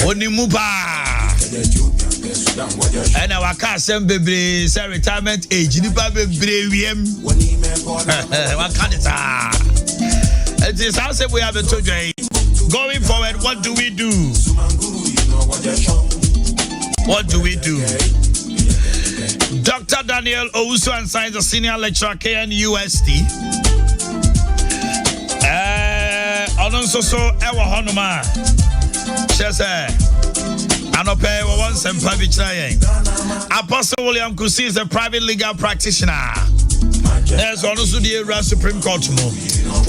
Onimupa. And our custom baby say retirement age. Nipa baby wiem. What can it? It is how say we have a today. Going forward, what do we do? What do we do? Dr. Daniel Owusu and signs a senior lecturer KNUST. Also so ewa honoma. She say anope one sempa bichna. Apostle William Kusi is a private legal practitioner. There's also the Supreme Court.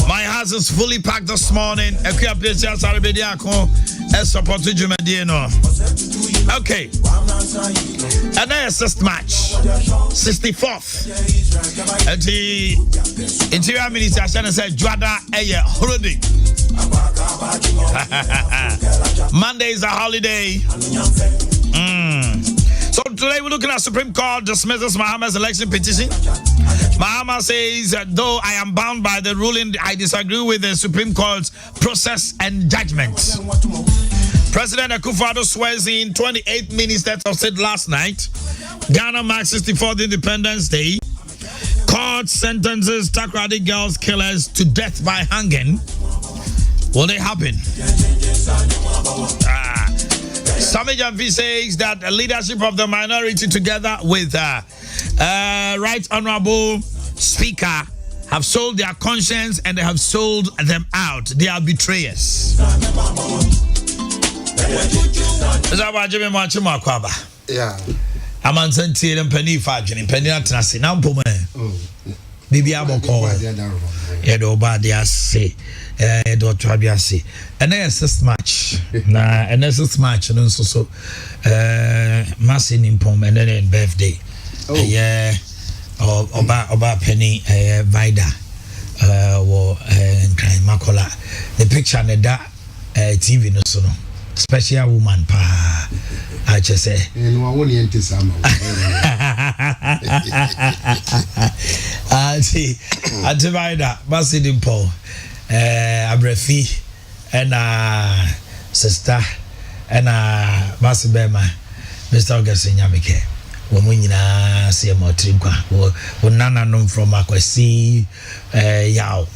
My house is fully packed this morning. Okay. And then assist match 64th. And the Interior Minister said Juada Eye holiday. Monday is a holiday. So today we're looking at Supreme Court dismisses Mahama's election petition. Mahama says that though I am bound by the ruling, I disagree with the Supreme Court's process and judgment. President Akufo-Addo swears in 28 ministers of state last night. Ghana marks 64th Independence Day. Court sentences Takoradi girls killers to death by hanging. Will they happen? Sami Jamfi says that the leadership of the minority together with Right Honorable Speaker have sold their conscience and they have sold them out. They are betrayers. Yeah. Amansan Tie and penny fadging, penny atnasi, now pome. Bibi aboko. Edo badia say, Edo trabia say. And then assist match. Na and assist match and so massing in pom and then birthday. Yeah. Oba penny vida. Wo Makola. The picture and the TV no so no. Special woman pa I just say no I won't enter some Auntie Vida Basidin Paul Abrefi and sister and Basibema Mr. Augustine Yamike woman see more trinkwa nana nom from Akwesi Yao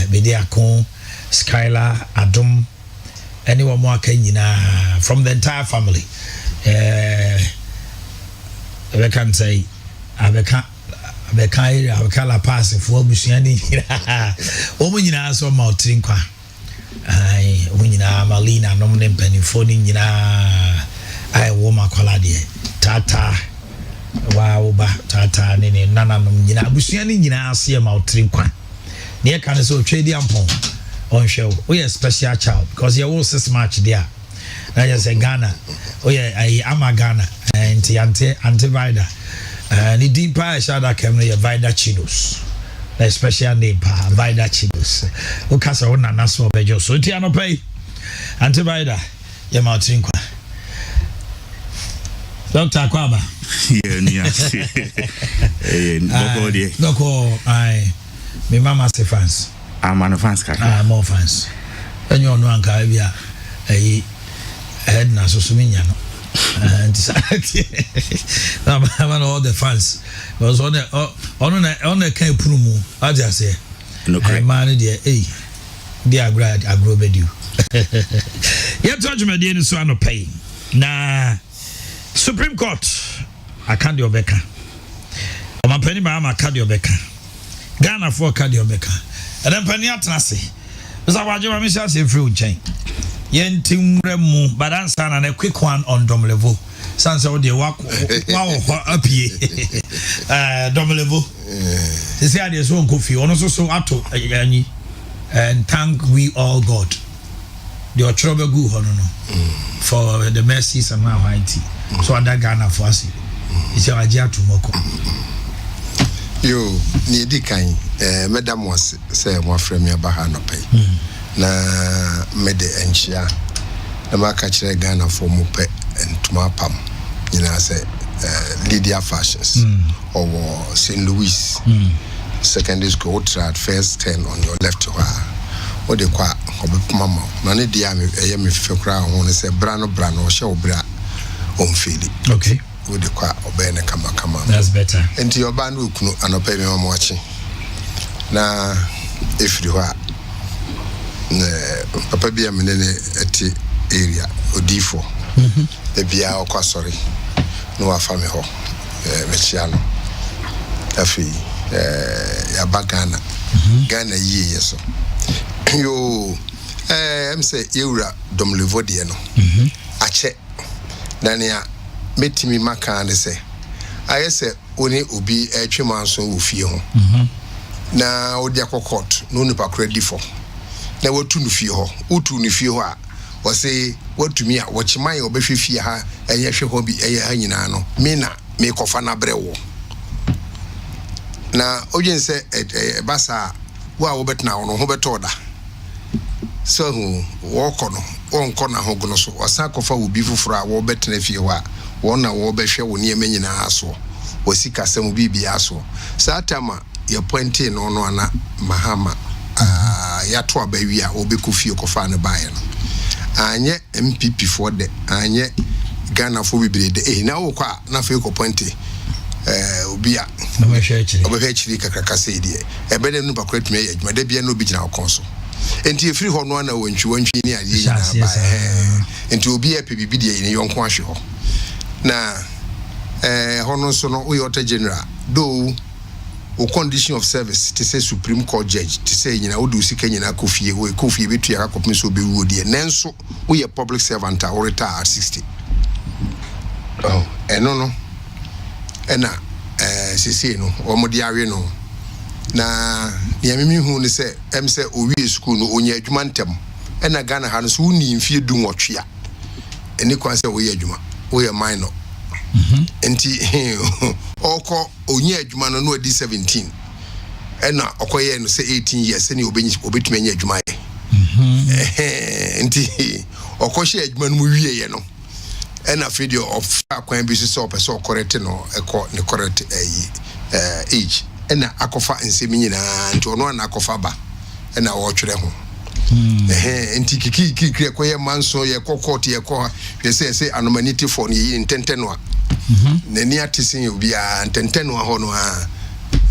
Bediakon Skylar Adum anyone more from the entire family. I can say I can't pass for Busiani. Omina so more trinkwa. I winina Malina nomen penny phoning I woma coladi tata wow tata nini nana nomina Busiani see about trinkwa. Near can so trade yampon. On show, we are special child because you was this match there. I just say Ghana. Oh yeah, I am a Ghana and anti-vida. And the deep pie shadow came near Vida Chinos. The special name pa Vida Chinos. Who cast a one and that's what bejo. So Tiano pay anti-vida. Your mountain qua. Dr. Kwaba. Yeah, Doko, I me mama say fans. I'm an fans kaka. More fans. And you know anka bia head na so suminya no. And I'm all the fans. Because on the can prumu. I just say no man there they are glad I grow with you. You touch me the so no pay. Na Supreme Court I can't do beka. I'm penny ba am cardio beka. Ghana for cardio beka. And then penny atnase. Because I want you to say free chain. Yen timremu, but answer and a quick one on dom level. Sans all the walk up here. Dom level. They say there's one coffee, also so ato and thank we all God. Your trouble good for the mercies and now mighty. So under Ghana for us. It's our dear to Moko. Yo, ni kind, Madam was say more from your bahano pay. Na mede enchia. Na maka chere Ghana for mupe and tumapam. You know, say Lydia Fashions or St. Louis secondary school trad first 10 on your left. o de kwa obepoma ma na ne dia me eye me fefekura ho ne se bra no hye obra on feel okay o de kwa obe ne kama that's better enti oba no okunu anopa me ma mochi na efiri ho a papa bia me ne eti area odifo e bia okwa sorry no afa me ho me chia no afi ya bagana Ghana ye so yo em say eura dom levo de no ache na ne metimi maka ne say ayese oni obi atwemanso wo fie ho na odi akokot no nipa credit for na watu no fie ho utu no fie ho a wo say watumi a wo chiman obehwe fie ha enye hwe ho bi eye ha nyina no me na me kofa na brewo na ojen se basa wa wo betna wo ho betoda so wo kono wonko na ho gono so osa kofa wo bi fufura wo betna fie ho a wo na wo behwe wo ne nyina aso wo sika sem bibi aso satama ye pointe no no ana mahama ya to abawi a obeku fie kofa ne bae no anye MPP for de anye Ghana for bibre de na wo kwa na fe ko pointe obi a obehwe chiri kakaka sei de ebede no bakwa tumi ya adwuma de bia no bi gina okonso enti efiri ho no na wantwi ni ade nyina ba enti obi e pebibi de ni yonko ahwe ho na hono so no oyota general do o condition of service to say Supreme Court judge to say nyina wo do sika nyina kofie wo kofie betu ya akopem so be wo de nenso wo ye public servant or retire at 60 no ena sisi no o mo di awe no na ya mimi hu ni se em se owie school no onya adwuma ntem ena Ghana ha no so uni mfie du nwotwe a eni kwa se wo ye adwuma wo ye minor enti oko onya adwuma no odi 17 ena okoye no se 18 years eni obetumi anya adwuma ye enti okohye adwuma no mu wie ye no ena video of akwan bi so person correct no eko ne correct age ena akofa nsemi nyina nti ono na akofa ba ena wo twere ho enti kiki ekoye manso ye kokot ye ko se anomanity for ni intentenwa nani atisin obi a intentenwa ho no a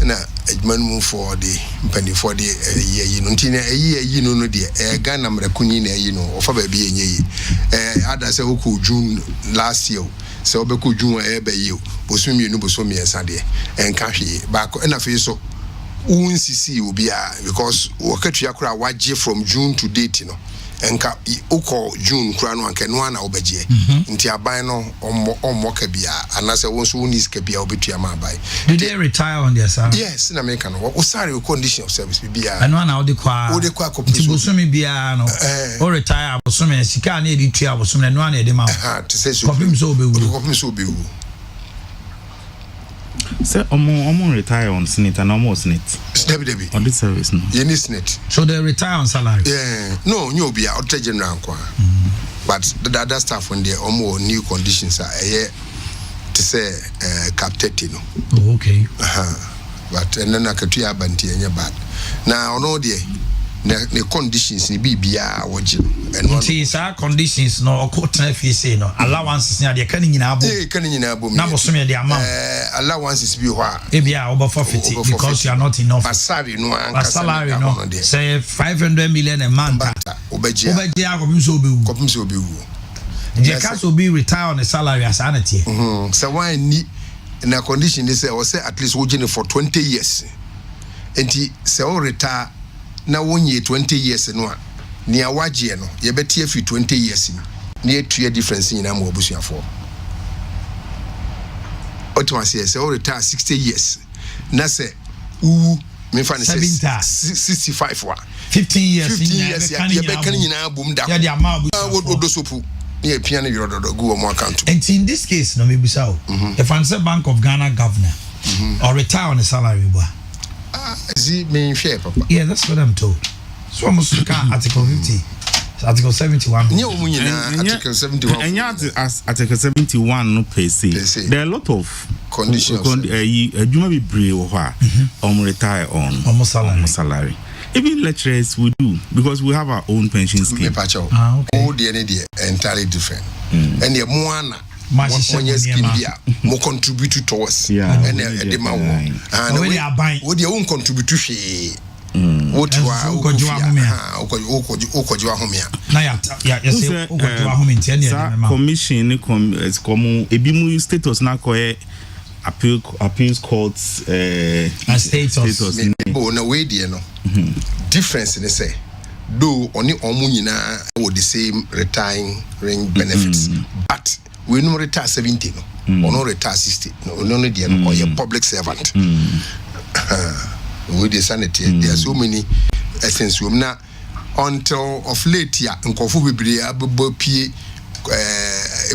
na adwuma for the mpani for the ye no nti na yi no de Ghana mrakunyi na yi no ofa ba bi enye yi ada se oku June last year se obeku June be yi bosumi enu bosomi ensa de enka hwe ba ko na fe so unsisi obi a because wakatu akura waje from June to date no enka uko June kura no anka no ana obaje nti aban no ommo ka bia anase wonso unis ka bia obetua ma aban. Did they retire on their salary? Yes, in America no o salary condition of service bia ano ana odi kwa kopusumi bia no o retire abosome sika na edi tua abosome no ana edi ma to say so kopim so obewu say omo retire on senate and almost senate Debbie on this service no you need senate so they retire on salary. Yeah no nyo bia auditor general kwa but the other staff when they omo new conditions are to say captain no. Oh, okay but and then akatu ya banti enye bad na ono de the conditions ni bibia woje and one is our conditions no okotena fi say no allowances na de kan nyina abo kan nyina abo na bosome de amount allowances bi ho a e bia over 50 because you are not enough salary no salary no say 500 million a month obeje akopim so obewu je ka so be retire on a salary as anity so why ni na condition is say o say at least wojine for 20 years enti say o retire na wonye 20 years no a ni awaje no ye betie fi 20 years ni etua difference nyina ma obusuafo otomase say o retire 60 years na say me fa ne 65 wa 15 years ye be kan nyina bum da ya de ama odosopu ni e pia ne yododo gu o mo account and in this case no me bisa o if answer Bank of Ghana governor or retire on a salary boy me share papa yeah that's what I'm told so almost article 50 article 71 nyo munyina article 71 and article 71 no per se there are a lot of conditions adwuma be brave wo ha retire on almost salary Even lecturers we do because we have our own pension scheme. Okay. All the entirely different. And the moana when you scheme here more contribute towards and the man and what you won't contribute to she what you are commission ebimu status na appeals courts status no way there no difference in say though only omu nyina with the same retiring benefits but we no retire 70 no or no retire 60 no there no or a public servant with the sanity there are so many essence we na until of late ya nkofo bebre abebo pie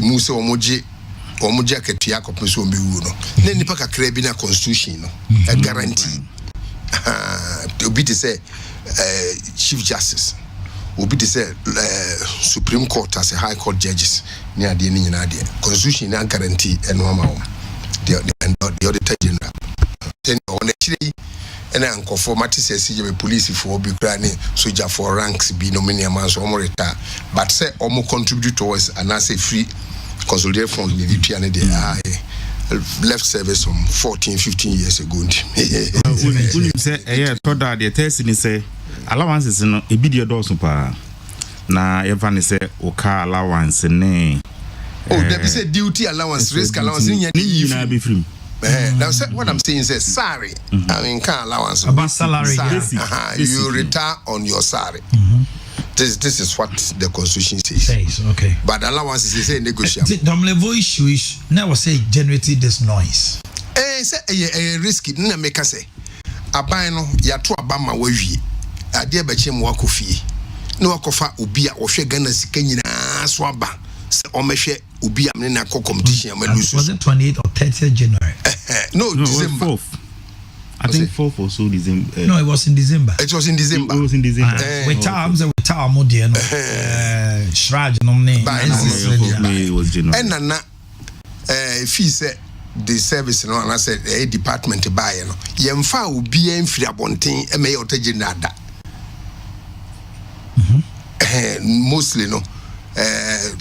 muse omoje akatua kopeso mewu no na nipa kakra bi na constitution no a guarantee obi to say chief justice obi to say supreme court as a high court judges ni ade ni nyina ade constitution na guarantee eno ama wo the auditor general then on actually and nkofo matise si je police for obi kra ni soldier for ranks bi no many amounts o mo retire but say o mo contribute towards and as a free consolidated fund ni vitu ane de left service some 14-15 years ago. When say told that the test ni say allowances no e bi de do pa na even say o car allowance ne there say duty allowance risk allowance ni na be free. Now what I'm saying is salary. I mean car allowance about salary. You retire on your salary. This is what the constitution says. Okay. But allowance is say negotiable. The level issue is now say generating this noise. Say risky na make say aban no ya to abama wawie ade be chem wakofie na wakofa obi a ohwe Ghana sika nyina so aba se o mehwe obi am na competition am lose. Was it 28th or 30th January? No, December. 4th. I think 4th or so December. No, it was in December. It was in December. It was in December. With times with time more dear no. Shraj no name. It was January. And na if he said the service no and I said a department buy no. Yemfa obi enfiri abonten e me otaje nada. Mostly no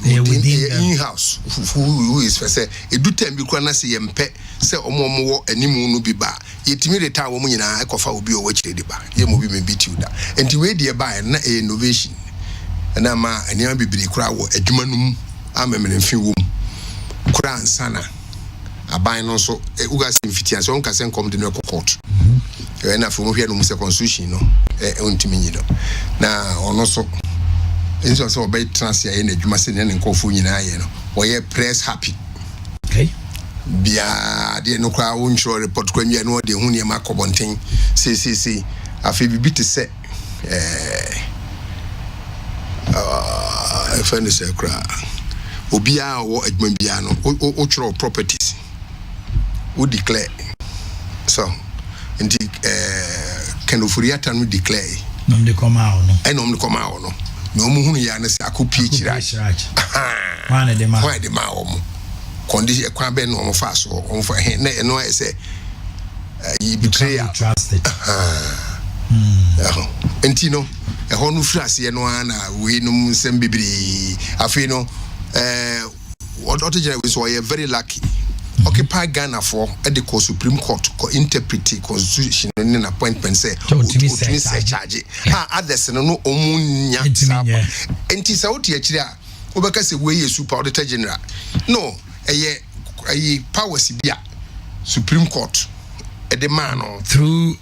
in-house who is for say edu time bi kwa na se yempe se omo wo animu no bi ba yetimi reta wo nyina ekofa obi o wachire di ba yem obi me bitiu da enti we de ba na innovation na ma aniam bibiri kura wo adwuma num amemene mfi wo kura ansana aban no so uga simfitian so onka se nkom de no court na fo mo hwe no mu se constitution no ontimi nyi no na ono so inso so be transia ye na adwuma se ne nkofo nyina ye no wo press happy. Okay. Bia de no kwa won show report kwa nwa no de hu ne makobonten see afi bibi te se friend say kra obi a wo adwuma bia no o chro properties o declare so and can ofuriata no declare nom de come out no enom de come out no no mu hunu ya na se akopie chira wane de ma omo condition ekwa be no omo fa so omo fa he na eno say you betray trusted enti no e ho no frase no ana we no nsem bibiri afi no what we so we very lucky. Occupy Ghana for at the Supreme Court interpret constitution and appointment say charge. Others no omunya enti sa oti akira obeka se we super auditor general no eye powers bia Supreme Court e the man through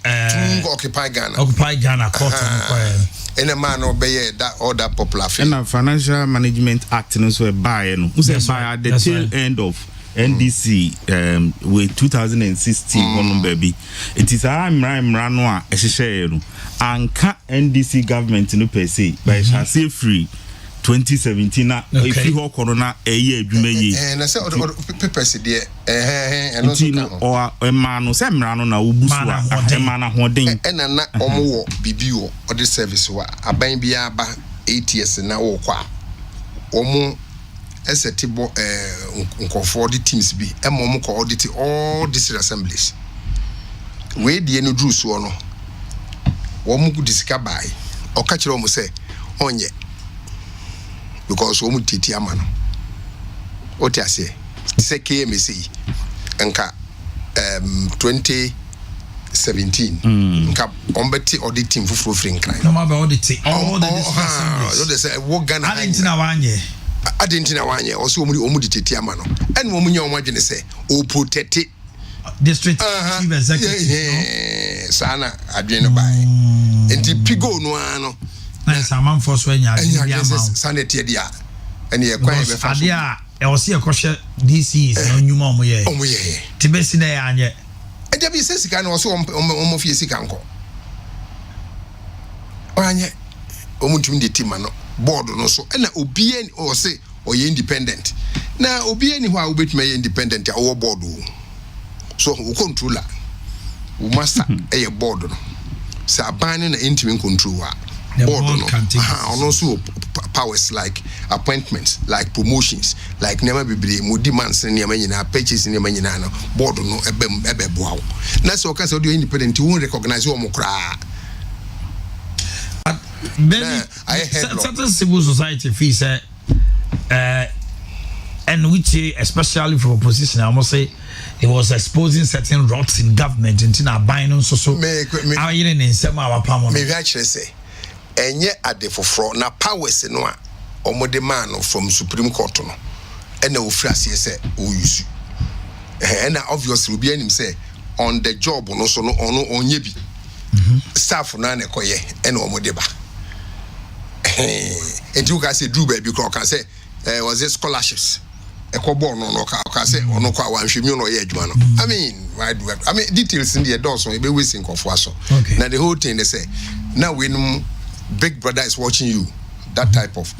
Occupy Ghana court and a man obey that order popular and a Financial Management Act no so buy no who say buy at the tail end of NDC with 2016 one baby it is amra no a ehye no anka NDC government no per se by shall say free 2017 na if you corona eye adwuma yi na say papers there no so o man no say mra no na obusu a man na hoden na omo wo bibi wo the service wa aban bia aba 8 years na wo kwa omo esetibo nkofo audit teams bi emom ko audit all district assemblies we die no dru so no wɔn mu disika buy ɔka kyerɛ wɔn sɛ ɔnyɛ because wɔn mu titi ama no o ti ase sɛ KMC nka 2017 nka ombeti auditing fufuro free nkran no mabe audit all the say wo Ghana adentina wanye also omu diteti ama no ene omu nya omu adwene say o protect district chief executive sana adwene no bai enti pigo no ano na saman for so nya adwene sana tie dia ene ye kwan be fa ade a e wo se ekwohye DCs no nyuma omu ye tibesi na ya anye eja bi sesika na so omo fie sika nko anye omuntumi de team no board no so na obie o se oye independent na obie ni ho a obetuma ye independent a wo board o so wo controller wo master e board no sa aban na intimi control a board no ono so powers like appointments, like promotions, like never be more demands and near purchase in your no board no ebe wow. That's all kinds of independent you won't recognize your mokra. Certain civil society fees and which especially for opposition, I must say it was exposing certain rots in government and in our binding so I in some our palm. Maybe actually say enye ade foforo na powers no a omode man from Supreme Court no ena ofrase say o use ena obviously obi anim say on the job no so no ono onye bi staff na na ekoye ena omode ba enti u ka say do baby ko ka say was it scholarships ekobo no ka say ono kwa wanhwemi no ye adwuma no I mean details in the doors so e be wasting kofo aso na the whole thing they say now we Big Brother is watching you, that type of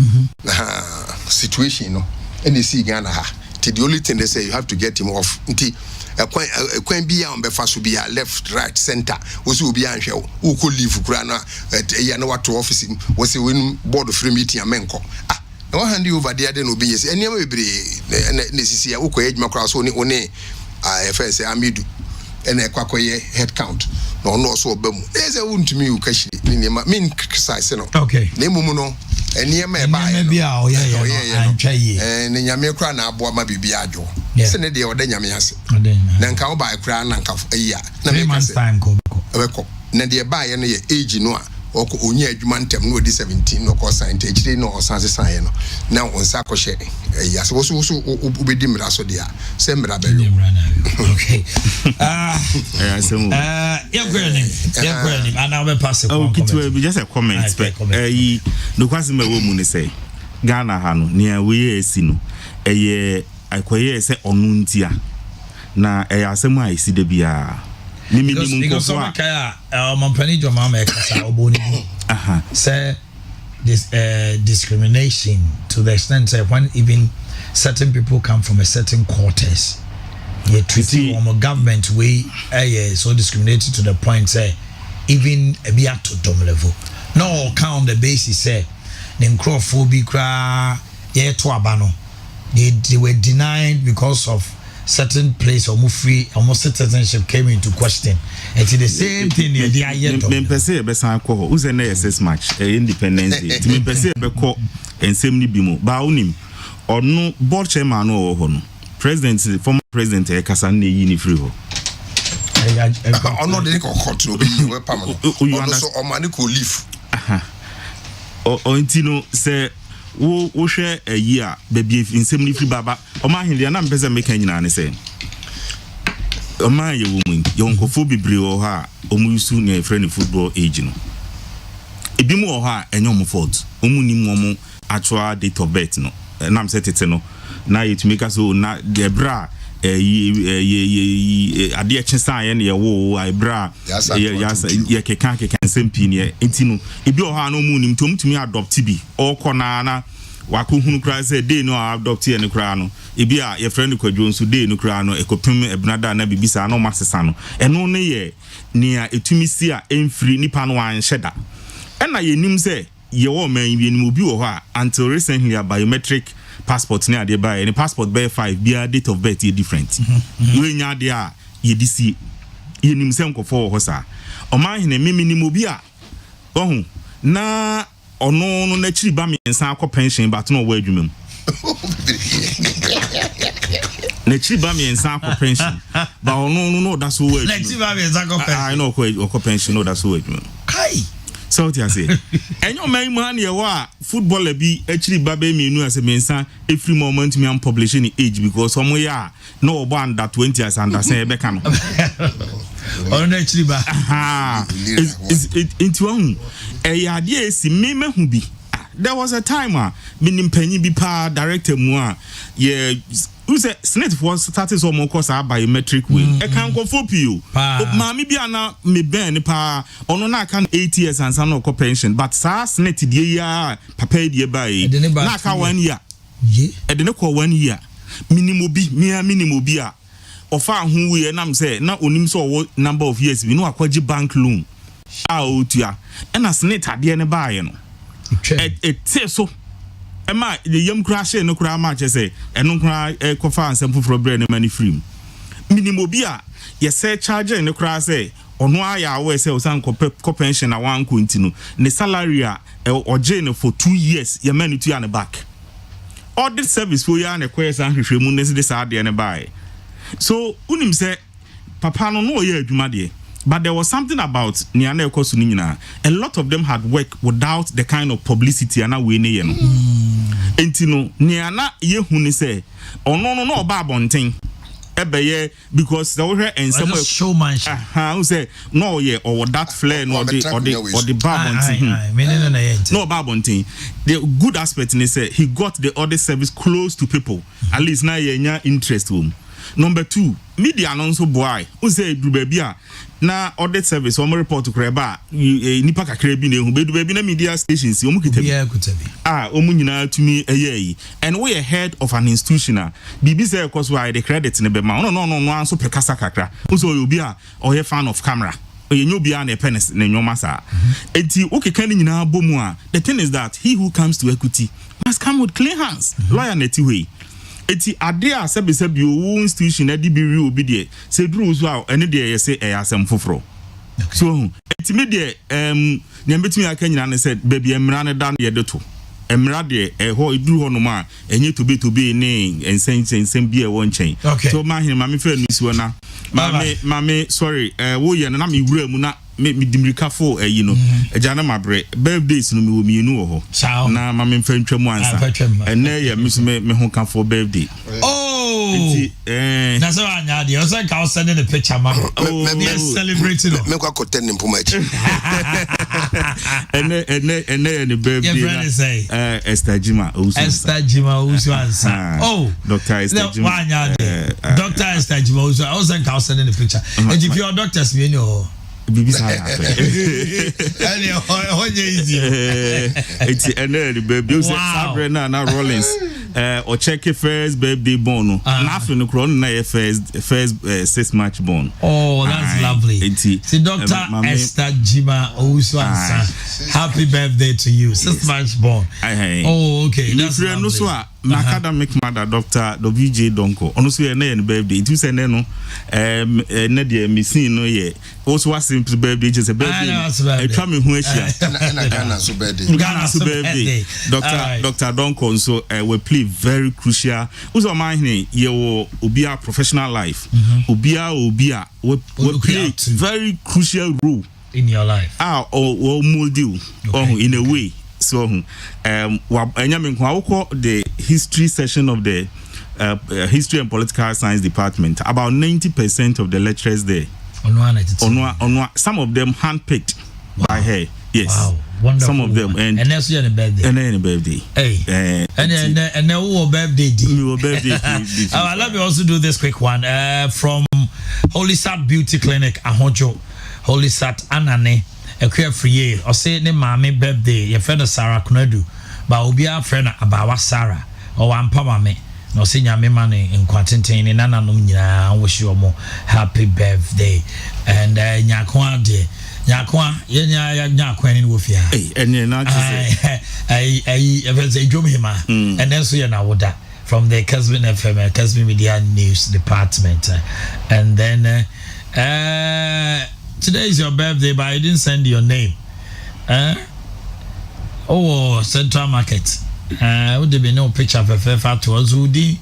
situation, you know. And they see Ghana. The only thing they say you have to get him off. Until a coin be on Befas will be a left, right, center. Was will be on show. Who could leave Ukraine at Yanawa to office him was a win board of free meeting a menko. No hand you over there, then will be yes. And you may be necessary. Uko age macross only FS Amidu and a quacoye head count. No so bemu there's a wound to me ukashi mean criticize no okay nemu no enie me ba and nyame kra na abo ma bibia adwo se ne de oda nyame ase na nka wo ba kra na nka ya na me kase time ko na de ba ye no ye age no a oko onye adwuma ntem no odi 17 no ko sign techiri no osanse sign no na onsa ko hye ya so obedi mra so dia se mra belo okay yeah and I'll pass it just a comment no kwase ma wo mu ne say Ghana ha no ne we esi no akoye se onu ntia na asem a esi de bia because some kaya mampani joma ma kasa oboni say this discrimination to the extent that when even certain people come from a certain quarters you treat them government way so discriminated to the point say even be at to level no count the basis say them crowdphobia yeah to abano they were denied because of certain place or free almost citizenship came into question. It's the same thing near the ayet. Me pese be san ko who's an SS match independence day. Me pese be ko ensem ni bimo ba unim or no board chairman no ho no president former president e kasa na yi ni free ho. Ono de ko court no be we pam no. Ono so o mani ko leave. O intino say wo hwe ayi a baby nsem ni free baba o ma hende na mpese meka nyina ne se o ma ye wo mu ye onkofo bibre o ha o mu yusu ne friend football age no ebi mu o ha enyo mo fault o mu ni mu mo actual date of birth no na mse tete no na ye tumeka so na de bra ade a chensa ye ne wo ai bra ye keka nsem ne entino ebi o ha no mu nim tom tumi adopt bi o kona na wakohunu kra say dey no adopt ye ne kra no ebi a ye friend kwadwo nso dey no kra no ekopem ebnada na bibisa no masesa no eno ne ye nia etumi si a emfiri nipa no anhyeda ena ye nim say ye wo man bi nim obi wo ho a until recently a biometric passport ne ade ba any passport by 5 bia date of birth is different we nya de a ye disi ye nim se nkofo ho sa o man hene mimi nim obi a Oh, na ono no na chiri ba me nsa akọ pension but no wa adwuma mu. Na chiri ba me nsa akọ pension ba ono no da so wa adwuma. Na chiri ba me nsa akọ pension. I know akọ pension no da so wa adwuma. Kai. So what you say? Enyo man man ye wa footballer bi chiri ba be me nu ase me nsa every moment me am publishing age because some ya no obo under 20 as under say be kan. Or na chiri ba. Into one ade esi me hu bi. There was a time me nimpanyi bi pa director mu ye who said Snake was started so more course biometric way. I can't go for you. Mammy be ana me ben pa on na can 8 years and some no pension. But sa Snake dia papa dia by na ka 1 year. Ye. E de ko 1 year. Minimum bi a ofa hu we na say na onim so number of years we no akwaji bank loan. Otua. E na Snake ade ne bae no. It so Emma, the young crash no cry match say, and no cry cofa and some for bread and money free. Minimobia, yes, say charger in the crash say, on why I always say, some pension at 1 quintino, the salary or jail for 2 years, your money to you back. All this service for you and a quest and remunes this are the buy. So, Unim say, Papa no ye, Jumadie. But there was something about Niane Kosunina. A lot of them had worked without the kind of publicity and we need. Entino Niana ye huni say, oh no babonting. Ebeye because there were and some showmanship. Who say no yeah or that flair no the babonting. No babonting. The good aspect in say he got the other service close to people. At least now ye interest home. Number 2, media announce boy who say do baby na audit service o report to kreba nipa kakra bi na hu be do baby na media stations o mu kitabi o mu nyina tumi eyi and we are head of an institution bibi say cause why the credit ne be ma no anso pekasa kakra so obi a o ye fan of camera oye nyobi a na penis na nyoma sa enti o keka ni nyina bomu a the thing is that he who comes to equity must come with clean hands lawyer neti way eti ade a sebesebi o institution adi bi ri obi de se duru so a ene de ye se asem foforo so eti me de nyambetumi aka nyina ne se baby emra ne dan ye de to emra de ho iduru ho no ma enye tobe ne ensensem bi e won chen so ma hin ma me fa nusu na ma sorry wo ye na me wura mu na me dimirika fo you know ejana mabre birthdays no me wo mienu wo ho na ma me mfa ntwamu ansa ene ye me ho ka for birthday na so anya de o say ka send the picture ma me celebrating me kwa koten ni mpoma echi ene ni birthday Esther Jima Usu ansa Dr. Esther Jima anya de Dr. Esther Jima Usu o say ka send the picture and if your doctors me no bibi sa ya ani onye easy it's the baby you say Sabrina na Rollins or check first birthday born na after no crown na first 6 March born. Oh, that's lovely. See Dr. Esther Jima Owusu-Ansah, happy birthday to you, 6 March born. Oh, okay, that's lovely. My academic mother, Dr. WJ Donko, also a name birthday. It was a name, Nadia Missing, no, yeah. Also, was simple birthday, just a birthday. I come in who Ghana's birthday. Dr. Donko, so will play very crucial. Also, my name, you will be a professional life. Ubia will play very crucial role in your life. Or mold you, in a way. So, the history session of the history and political science department, about 90% of the lecturers there, some of them handpicked by her. Yes. Wow. Wonderful. Some of them, and that's your birthday. And then birthday. Hey. And who birthday? Let me also do this quick one. From Holy Sat Beauty Clinic, Ahojo, Holy Sat Anane. A queer free or say ne mammy birthday, your friend Sarah Kunadu, but will be our friend about Sarah or Ampama me. No senior me money in Quantin in Ananumina. I wish you more happy birthday. And Nyakwa de Nyakwa, Yakwan in Wufia. And you're not I say Jumima, and then so you're now that from the Casbin FM, Casbin Media News Department. And then, today is your birthday, but I didn't send your name. Oh, Central Market. Would there be no picture of a to us? Would you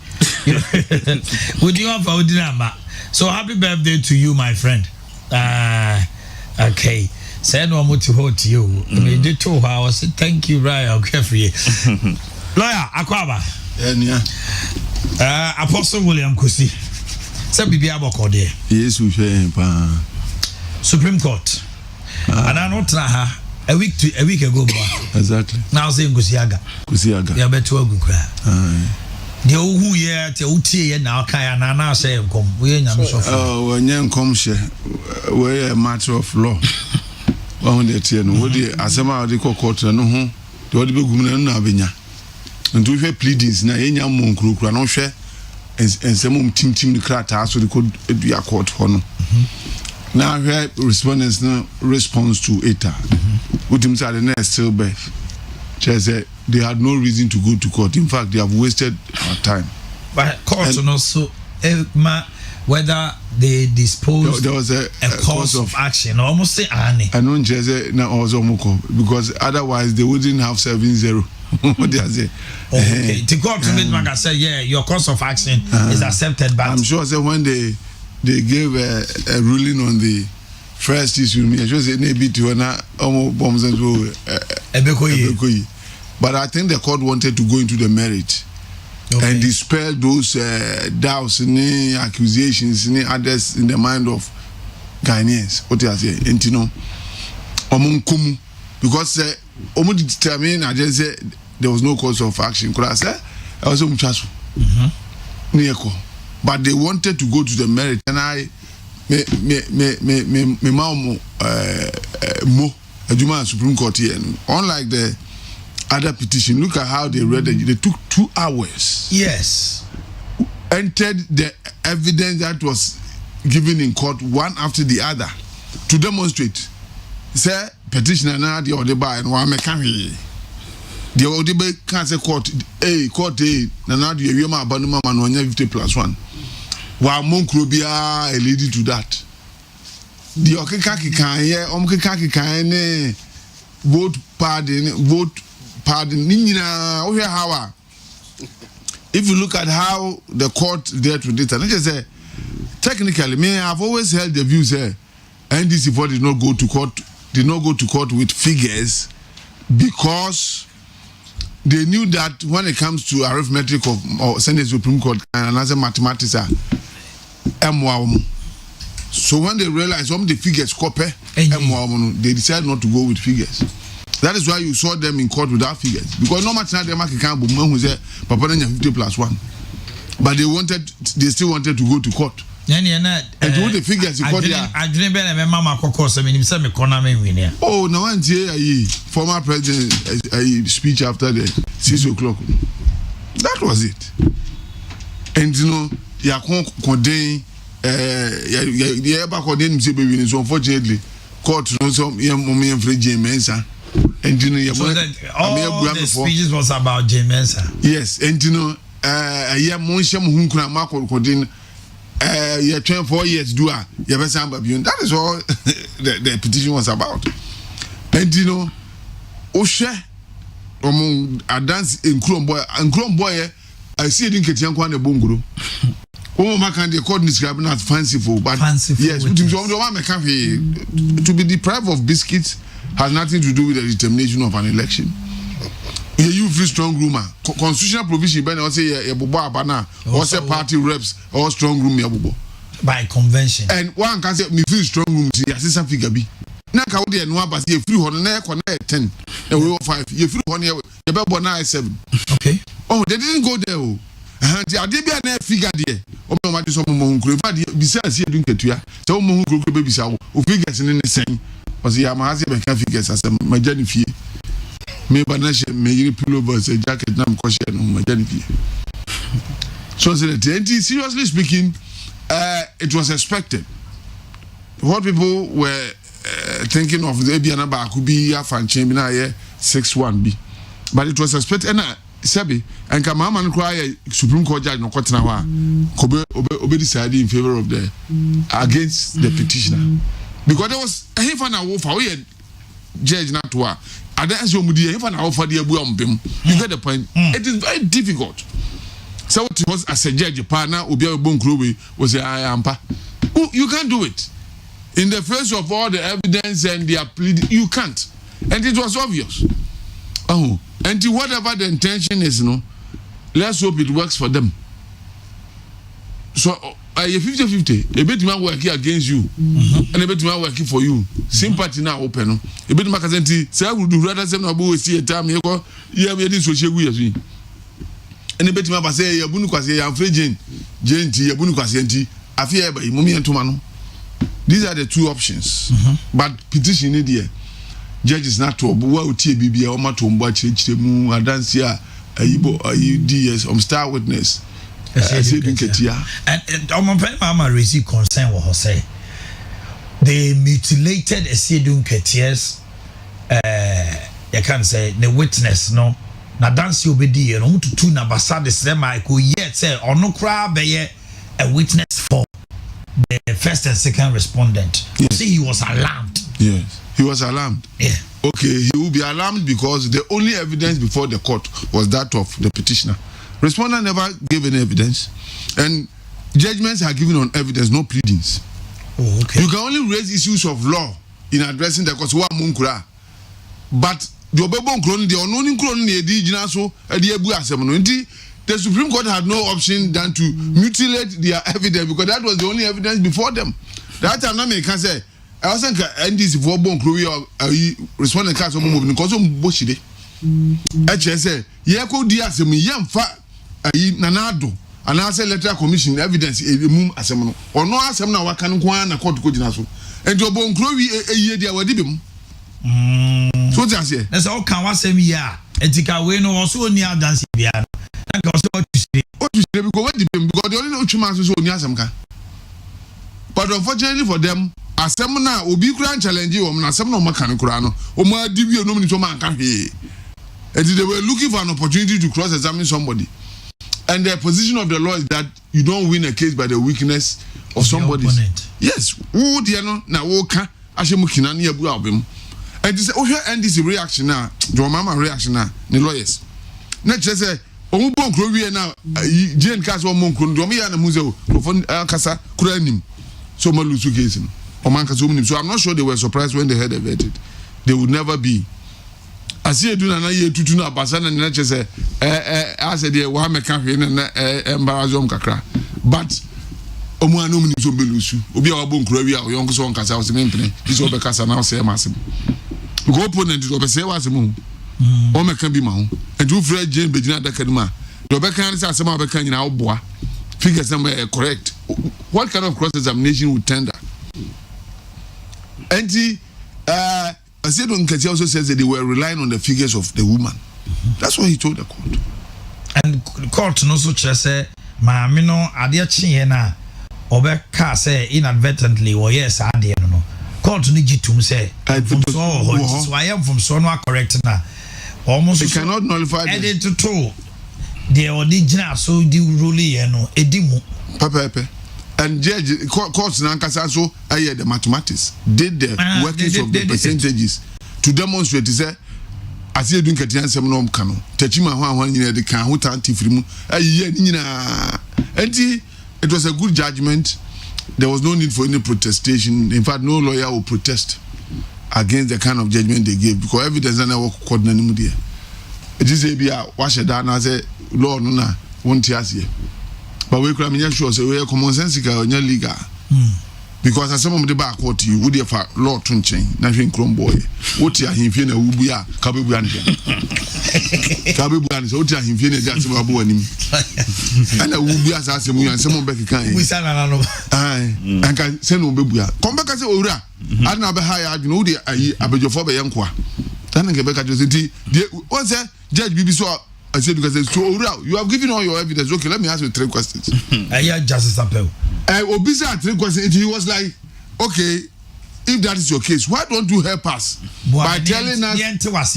have a number? So happy birthday to you, my friend. Okay. Say no more to hold to you. We did 2 hours. Thank you, Ryan. Okay for you. Lawyer Akwaba. Apostle William Kusi. Say Bibi Aboko there. Yes, we share. Supreme Court. And I not a week ago. Exactly. Now saying Kusiaga. Yeah, better to a good cry. The who year to Uti now Kaya Nana say come. We ain't oh, when you come share, we're a matter of law. One day, what the Asama de court, no home, the other big woman, Navinia. And do you pleadings na any monk, no share, and some team the crat so they could be a court for no. Now, here respondents no response to it. With him said the next still birth. Said they had no reason to go to court. In fact, they have wasted our time. But court also, whether they dispose there was a course of action, almost say Annie. I know Jesse na also because otherwise they wouldn't have 7-0. What they say? Okay, the court to make Maga say, yeah, your course of action is accepted. But I'm sure that when they gave a ruling on the first issue, me I just say maybe to bombs and but I think the court wanted to go into the merit. Okay. And dispel those doubts and accusations and others in the mind of Ghanaians. What you say? And you know, because determined, I just said there was no cause of action. Could I say? I was but they wanted to go to the merit, and I me mo Ajuma Supreme Court here. Unlike the other petition, look at how they read it. They took 2 hours. Yes. Entered the evidence that was given in court one after the other to demonstrate. Say petitioner na the Odeba and one mechanic. The Odeba can't say court A na the Yema Abanuma man 50+1. Wa Monkrobia a lady to that. The Okekaki can hear Omkekaki can vote pardon. If you look at how the court dealt with it, and I just say technically, I've always held the view say NDC did not go to court with figures because they knew that when it comes to arithmetic or Senate Supreme Court and another mathematics are so when they realized the figures copy they decided not to go with figures. That is why you saw them in court without figures. Because no matter they make a camp who said Papa 50+1. But they still wanted to go to court. And to the figures I didn't remember Mama Kokos. I mean, oh, no one here former president speech after the 6 o'clock. That was it. And you know, unfortunately, court and you know, so that all the speeches was about James. Yes, and you know, yeah, 24 years do that is all the petition was about. And you know, Oshe I dance in Chrome boy I see it in Ketiankwan the Bunguru. Oh, my can the court describing as fanciful, but fanciful, yes, to be deprived of biscuits has nothing to do with the determination of an election. You feel strong room. Constitutional provision, Ben, or say a Bana, or say party reps, or strong room by convention. And one can say, me feel strong room, see, assistant figure B. Now, there no one, but you feel on the 10, and we were 5. You feel on here, the Bell 7. Okay. Oh, they didn't go there. I did be a figure there. Oh, my God, someone could besides here doing it to you. So, who could be so, who figures in the same. Was the Amazon figures as my journey fee. Maybe Nash may pillow was a jacket, nam caution on my journey fee. So, seriously speaking, it was expected. What people were thinking of the Abiana could be a fan chamber 6-1B, but it was expected. And Sabi and Kamama and cry Supreme Court judge no Kotanawa Kobe decided in favor of the against the petitioner. Because there was a half an hour for judge not to adanse omudi if na offer the abu ombem. You get the point? It is very difficult. So what was as a judge partner obi abonkro was say I ampa. You can't do it. In the face of all the evidence and their plea, you can't. And it was obvious. Oh, and whatever the intention is, let's hope it works for them. So, 50-50. A bit man working against you, and a bit man working for you. Sympathy now open. A bit man can say, I would do rather than about see a time you go, yeah, we are in social way. And a bit man say, Yabunukwasi, I'm free Jane, Yabunukwasi, I fear by Mummy and Tumano. These are the two options. But petition in here. Judge is not to well TBB or Matumba Chemu, Adansia, Ayibo, star witness. And Mama receive concern what say. They mutilated a Sedun Ketiers. You can say the witness no. Na dance obedi and on to two nabasa the same Michael yet say or no crab a witness for the first and second respondent. Yes. See, he was alarmed. Yes, he was alarmed. Yeah. Okay, he will be alarmed because the only evidence before the court was that of the petitioner. Respondent never gave any evidence, and judgments are given on evidence, no pleadings. Oh, okay. You can only raise issues of law in addressing the cause. But the Obebon Cron, the unknown Cron, the Supreme Court had no option than to mutilate their evidence because that was the only evidence before them. That time, I can say, I was saying, NDC for Bon Crew or responding cast of moving because of Bushide. HSA, Yako Dias, Yam Fat, Nanado, and I said letter commission evidence a moon assembly or no assembly. What can one a court go to Nassau and your Bon Crew a year they were dibim. So that's all can was same year. Etika we no also near dance piano. And also what you say. What you say because they only know two months so near some can. But unfortunately for them, a seminar will be grand challenge you on a seminar mechanical or more DB no many to man can be. And they were looking for an opportunity to cross examine somebody. And the position of the law is that you don't win a case by the weakness of somebody. Yes. Who do you know now? Woka Ashemukina near Buabim. And this and this reaction now, your mama reaction now, the lawyers. Not just say, oh, bon Crowe now, Jane Castle Monkun, Domia and Museo, Casa, Kuranim, so Malusu case, or Mancasum. So I'm not sure they were surprised when they heard the verdict. They would never be. I see a Duna year to Tuna Basan and Natchez, I said, Wahame Cafe and Embarazom Kakra. But Omanum to Belusu, Ubia Bon Crowe, or young son Casa was the main play. This over Casa now say Massim. Go opponent to Obe say was a moon. Ome can be mound. And you Fred Jane Begina Dakadma. Rebecca and some other kind now boy. Figures somewhere correct. What kind of cross examination would tender? And I said on Katia also says that they were relying on the figures of the woman. That's what he told the court. And the court also say, Mamino Adiachina Obe say inadvertently or yes, I didn't know. Court need to say, so I am from Sonwa correct now. Almost they cannot nullify it to two. The original so the rule, Edimu. Papa. And judge courts in Ankasa so I hear the mathematics did the workings of the percentages to demonstrate say I see doing Katian Seminum Cano. Techima 1 year the can who tanti frimu a year and it was a good judgment. There was no need for any protestation. In fact, no lawyer will protest against the kind of judgment they gave because evidence and work coordinating there. It is a wash it down as a law no na won't here. But we can sure say we are commonsensical in your legal. Because as some of the back what you would have law to change, nothing chrome boy. What you are him feeling will be a Kabuan. Kabuan is what you are him feeling that's about him. And I will be as I say, and someone back can. We send another. I can send no baby. Come back as a ora. I never hire, you know, the Abejophobia young qua. Then I get back at your city. What's that? Judge BB so. I said because it's so you have given all your evidence. Okay, let me ask you 3 questions. I hear Justice Appel. Obisa 3 questions. He was like, okay, if that is your case, why don't you help us by telling us?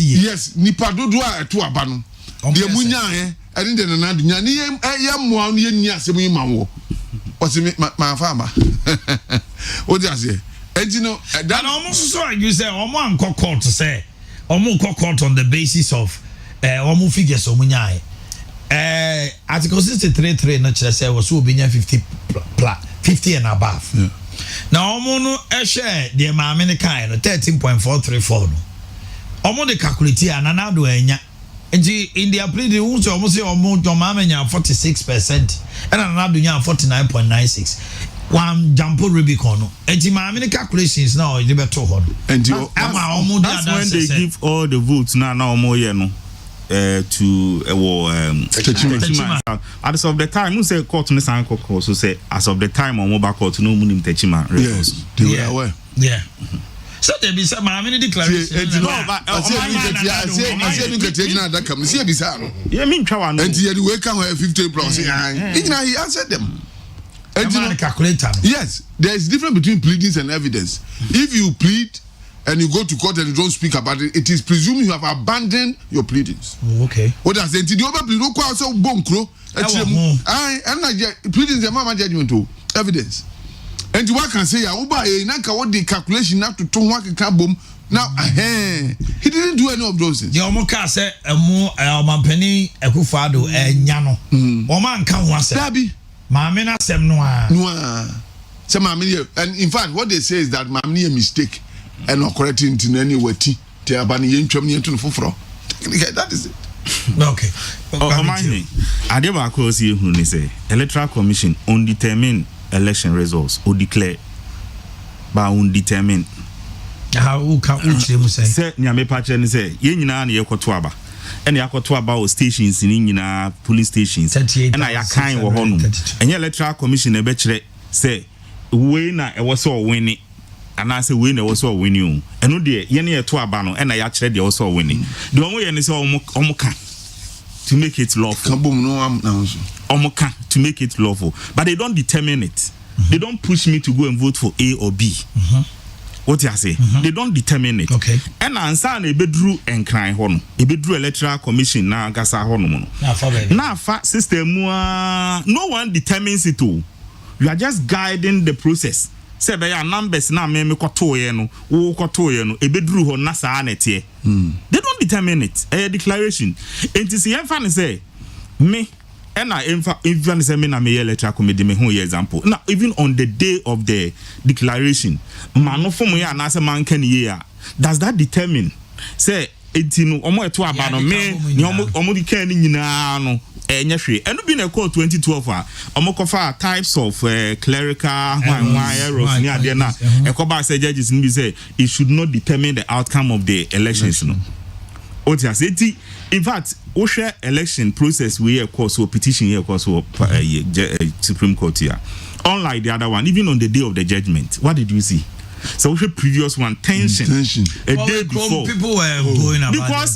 Yes, nipa do to abano. The munya I didn't know my farmer. What do you say? and you know that almost so you say omo anko court to say omo court on the basis of omo figures omunyai article 63 na chere say was obinya 50 and above. Yeah. Now omo no share the maame ne kan no 13.434 no omo de calculate anana do enya nti in their plea the omo say omo maame nya 46% and anana do nya 49.96 one jump Rubicon no nti maame ne calculations now e be to ho and that's when they give all the votes na omo ye no to as of the time who say court no san court so say as of the time on mobile court no munim techima yes they were aware so they be say maame ne declaration no but I say no get na that come see be say no yeah me ntwa wa no and you wake up 50 plus he answered them and you calculator yes there is difference between pleadings and evidence if you plead and you go to court and you don't speak about it, it is presumed you have abandoned your pleadings. Oh, okay. What does it? The other plead, quite so bonkro. And pleadings, the mama judgment to evidence. And you can say, I what the calculation not to turn work boom. Now, he didn't do any of those things. The Omoka said, a more Mampeni, a Kufado, and Yano. Oman can once. Dabi. Mamina sem noir. Some and in fact, what they say is that Mammy a mistake. And not correcting in any way. That is it. Okay. I never close you who say Electoral Commission undetermined election results or declare by undetermined. How can we say? Nyame Pachen say, Yenina and Yakotuaba. And Yakotuaba stations in police stations. And I kind of honor. And Electoral Commission a betray say, winner was so winning. And I say winner was so winning. And no dear, Yenny to Abano, and I actually also winning. The only way is Omoka to make it lawful. Omoka to make it lawful. But they don't determine it. They don't push me to go and vote for A or B. What you say? They don't determine it. Okay. And I answer a bedroom and crying horn. A bedroom electoral commission now gasa horn. Now fact system no one determines it all. You are just guiding the process. Say by your numbers now me koto ye no wo koto ye no e bedru ho na saa netie they don't determine it a declaration enti se yemfa ne say me na even say me na me electoral committee me ho example now even on the day of the declaration manofo mo ya na say man kan ye a does that determine say enti no omo eto aba no me ni omo di kan ni nyina no nyahwe eno bi na call 2012 a omokofa types of clerical errors ni ade na ekoba say judges ni be say it should not determine the outcome of the elections no otia say in fact o share election process we course or petition here course or Supreme Court here unlike the other one even on the day of the judgment what did you see? So we previous one tension. A day before people were going about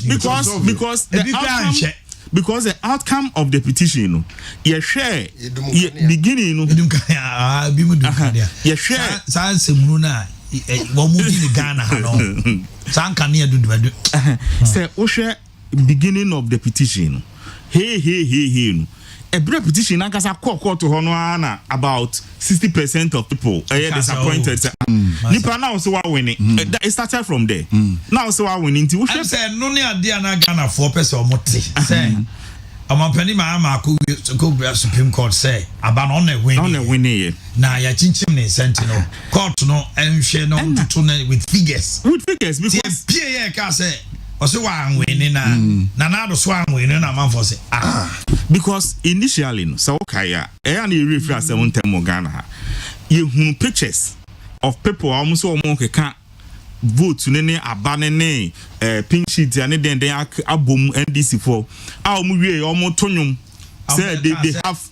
because the outcome of the petition, you share beginning, you share. Say, we share beginning of the petition. Hey. A petition, I guess I call to Honoana about 60% of people are disappointed. Nipa now so winning. It started from there. Now so winning. I said, no near Diana Ghana 4% or more. Say, I'm penny my Marco Supreme Court say about on a winning. Now, ya chinchim sentinel court no and share no to with figures. With figures because PA can say. Also, I'm winning now. The swan winning a month for say because initially, so okay, and you refer 7 time Ghana. You pictures of people almost all more can't vote to any abandon pink sheet and then they are boom NDC for our movie almost tonium. Say they have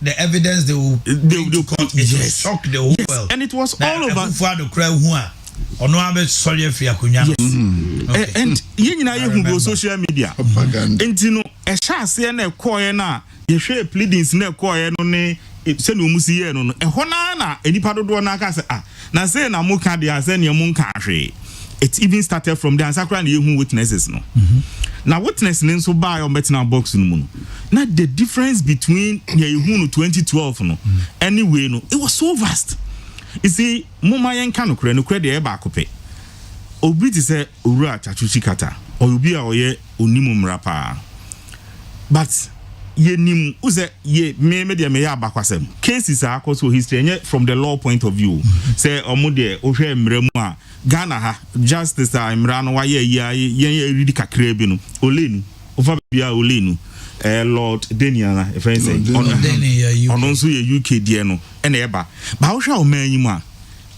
the evidence they will court. It shock the whole world, and it was all over for the crowd who are. Ono abe sorry fi akonya and yenyina ye hu social media enti no e sha se na ekoye na ye hwe pleadings na ekoye no ne se no musi ye no no e hona na enipa dodo na aka se na se na mu ka dia se ne mu nka hwe it even started from there sakra na ye hu witnesses no na witness ne so ba yo betina box no mu no na the difference between ye hu no 2012 no anyway no it was so vast. You see, Muma yen kanu kure no kure de eba akope. Obi ti say owura chachuchi kata. Obi a oye onimu mrapa. But ye nim uze ye me de me ya abakwasem. Cases are also history from the law point of view. Say omude ohwe mremu a Ghana ha justice imra no wa ye read kakra bi no. Olenu. Over bia olenu. Lord Deniana, if I say, on so UK dear no, and eba. But how shall man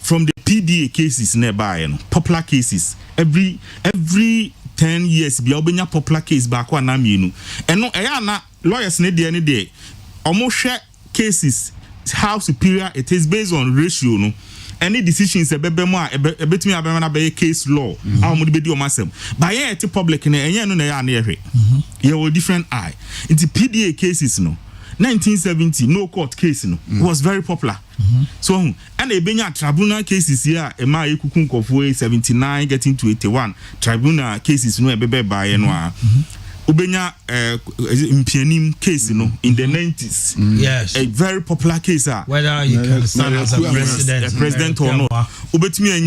from the PDA cases nearby, popular cases, every 10 years, be obenya popular case back one naminu. And no, ayana lawyers need any day. Almost share cases, how superior it is based on ratio, no. Any decisions a bebe more a bit me a case law. I would be doing myself. But yeah, it's public and no near here. You have a different eye. It's PDA cases, no. 1970, no court case, no. Was very popular. So, and a benya tribunal cases here, a my kukun of 79 getting to 81. Tribunal cases, no, a bebe by no. Ubenya impianim case, in the 90s. Yes. A very popular case. Whether you can stand as a president or not. Ubetimi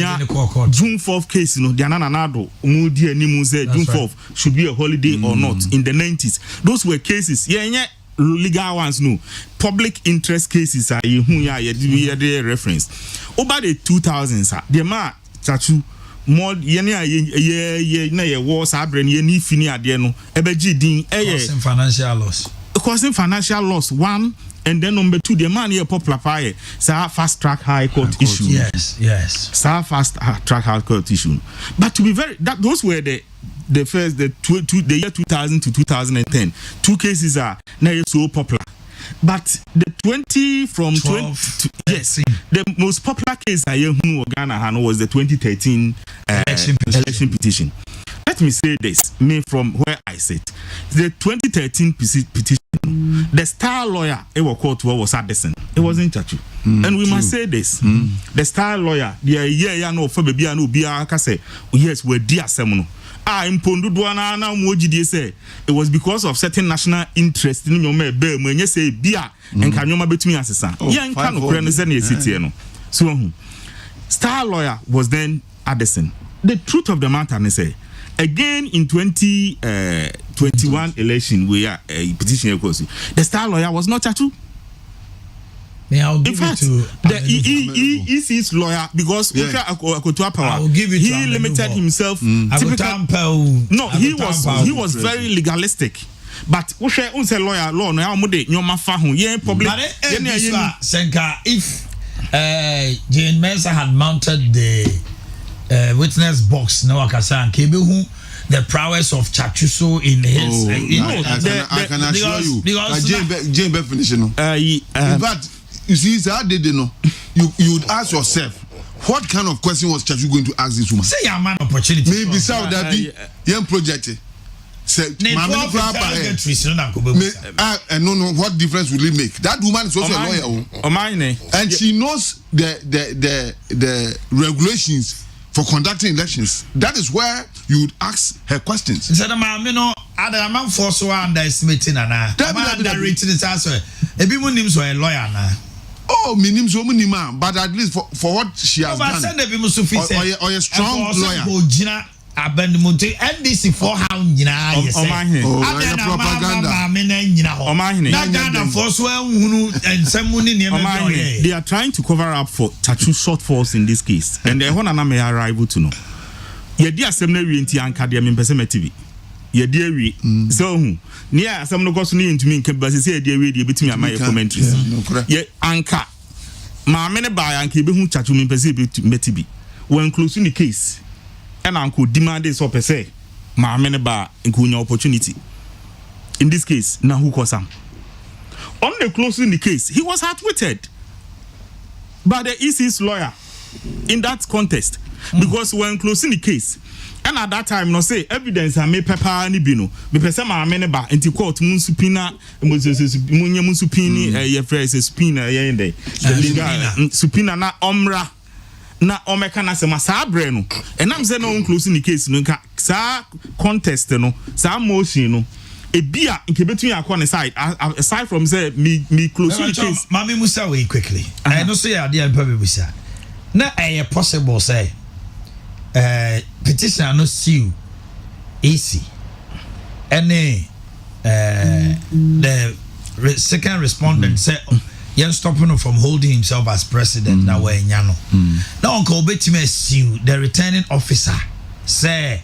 June 4th case, the Ananado, Mudi and Nimu said June 4th should be a holiday or not in the 90s. Those were cases. Yeah, legal ones, no. Public interest cases are the reference. Over the 2000s, the ma Chachu. More ye was abren ye ni fini ade no ebeji din causing financial loss one, and then number 2 the man here popular fire fast track high court issue. Yes fast track high court issue. But to be very that those were the year 2000 to 2010 2 cases are now so popular. But the 20 from 20 yes, the most popular case I hear who Ghana was the 2013 election petition. Let me say this, me from where I sit. The 2013 petition, the star lawyer ever court was Addison. It wasn't Chachu. And we must say this. The star lawyer, the no for baby no be say, yes, we're dear semono. It was because of certain national interest in your when you say beer and can you between us. So star lawyer was then Addison. The truth of the matter is say again in 2021 election where a petition the star lawyer was not Chachu. In fact, the EC's lawyer, because he limited himself. No, he was very legalistic. But lawyer law if Jane Mensah had mounted the witness box, no Akasan Kebehu. The prowess of Chachuso in his, I can assure you, because Jane definition. But you see, how did they know? You would ask yourself, what kind of question was Chachu going to ask this woman? Say a man opportunity. Maybe South that be young project. Say, no, what difference will it make? That woman is also a lawyer, and she knows the regulations for conducting elections. That is where you would ask her questions. Said, I'm man for so underestimating and underrating his answer. A bit more names were a lawyer now. Oh, minimum so many man, but at least for what she has done. Or a strong lawyer. Abandonment NDC for how they are trying to cover up for Chachu shortfalls in this case, and the one may arrive to know. Ye dear seminary in Tianka, in TV. Ye dear so near some no goes into me, but say dear radio between my commentaries. Ye anchor. My men by Anki Behu Chachu in Pacific to Metibi. When closing the case. And uncle demanded so per se, my meneba in opportunity. In this case, now who was him? On the closing the case, he was outwitted by the EC's lawyer in that contest. Because when closing the case, and at that time, no say evidence I may pepper any bino, because some are meneba into court munsupina, munsupini, a phrase, spina, yende, supina na omra. Na omekana se masabre no enam se no closing the case no sa contest no sa motion no e bia nke betun akọ side aside from say me closing the case mami musa we quickly I no say ade am pa musa na possible say petition no sue easy any the second respondent say you're stopping him from holding himself as president now where nyano now uncle betime sue the returning officer say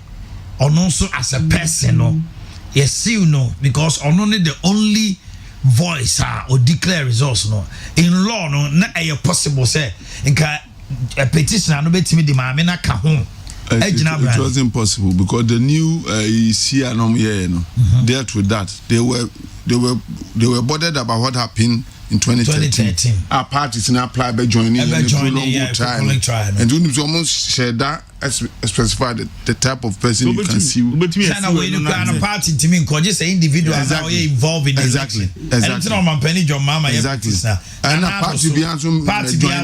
or also as a person no yes sue no because only the only voice or declare results no in law no na possible say nka a petition no betime di ma me na ka ho. It wasn't possible because the new CNM here dealt with that. They were bothered about what happened in 2013. Our parties now apply by joining in the prolonged trial. And you almost shared that specified the type of person you can see. But when you can a party to me, because just an individual involved in exactly. Exactly. Exactly. And a party behind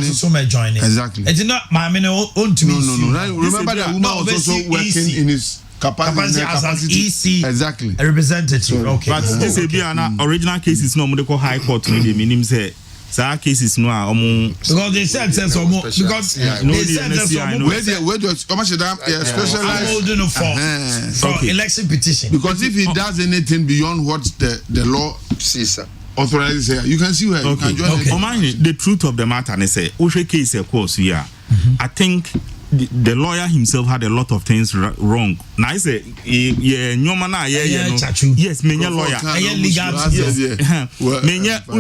so may join it. Exactly. It's not my own to me. No. Remember that woman was also working in his capacity as an EC exactly a representative. Okay. But this is an original cases no medical high court no dey meaning say some cases no because they said so because they said so where do specialized for election petition because if he does anything beyond what the law says authorizes here you can see where you can join the truth of the matter is say we case of course we are I think the lawyer himself had a lot of things wrong. Now I say, yes, many lawyer, legal,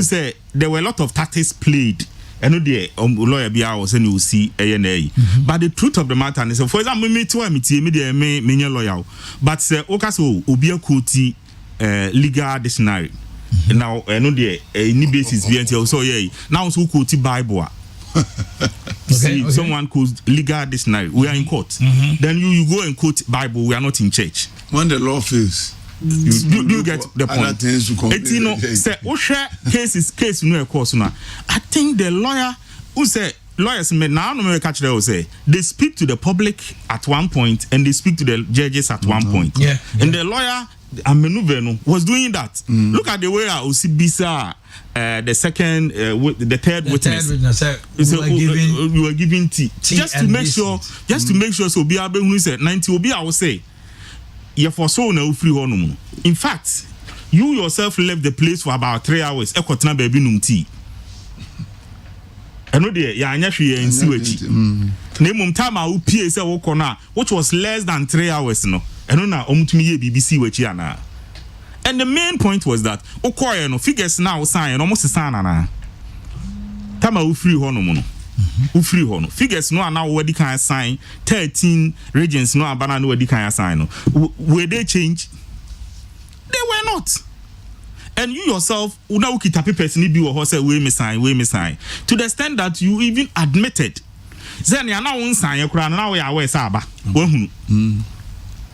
say there were a lot of tactics played. I know the lawyer be ours and you see ANA. But the truth of the matter is, for example, me too, many lawyer, but say, okaso ubia kuti legal dictionary. Now I know the any basis BNT so yeah. Now so kuti Bible. See, someone quotes legal dictionary. We are in court. Then you go and quote Bible. We are not in church. When the law fails, you get the point. It's no say share case no course now. I think the lawyer who say lawyers now no catch they will say they speak to the public at one point and they speak to the judges at one point. Yeah. And the lawyer Amenuveno was doing that. Look at the way I see Bisa the second the third witness you were giving tea just to make sure so be able who said 90 will be I will say you for so no free honum. In fact you yourself left the place for about 3 hours ekotna baby num tea I know there ya anya hwe en siwachi na mum time a upie say wo kona which was less than 3 hours no eno na omutumi ye BBC wachi ana. And the main point was that okoye no figures now sign almost sign na tama u free hono no u free hono figures no now already can sign 13 regions no abana no already can sign no were they change? They were not. And you yourself una ukita papers ni bi wo ho say we me sign to the extent that you even admitted then ya na won sign kura na we aware say aba wo hunu.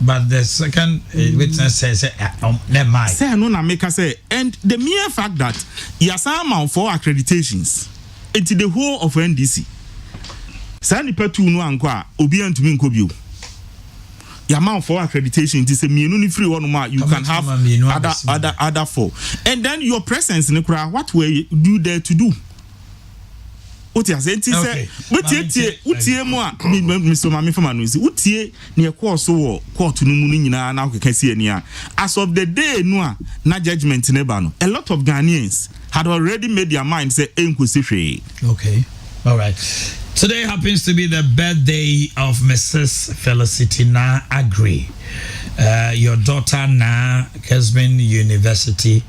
But the second witness says, never mind. Say no na make say, and the mere fact that he has amount for accreditations into the whole of NDC. Say ni petu no anko obi antumi nko bio. Your amount for accreditation is a mienu free one more you can have other four. And then your presence in the crowd, what were you there to do? What you say? Utie mo a Mr. Mami Famanu is utie near course so court no muni nyina na can see ania. As of the day no na judgment neba no. A lot of Ghanaians had already made their mind say enkwesi. Okay. All right. Today happens to be the birthday of Mrs. Felicity Na Agri. Your daughter Na Kesman University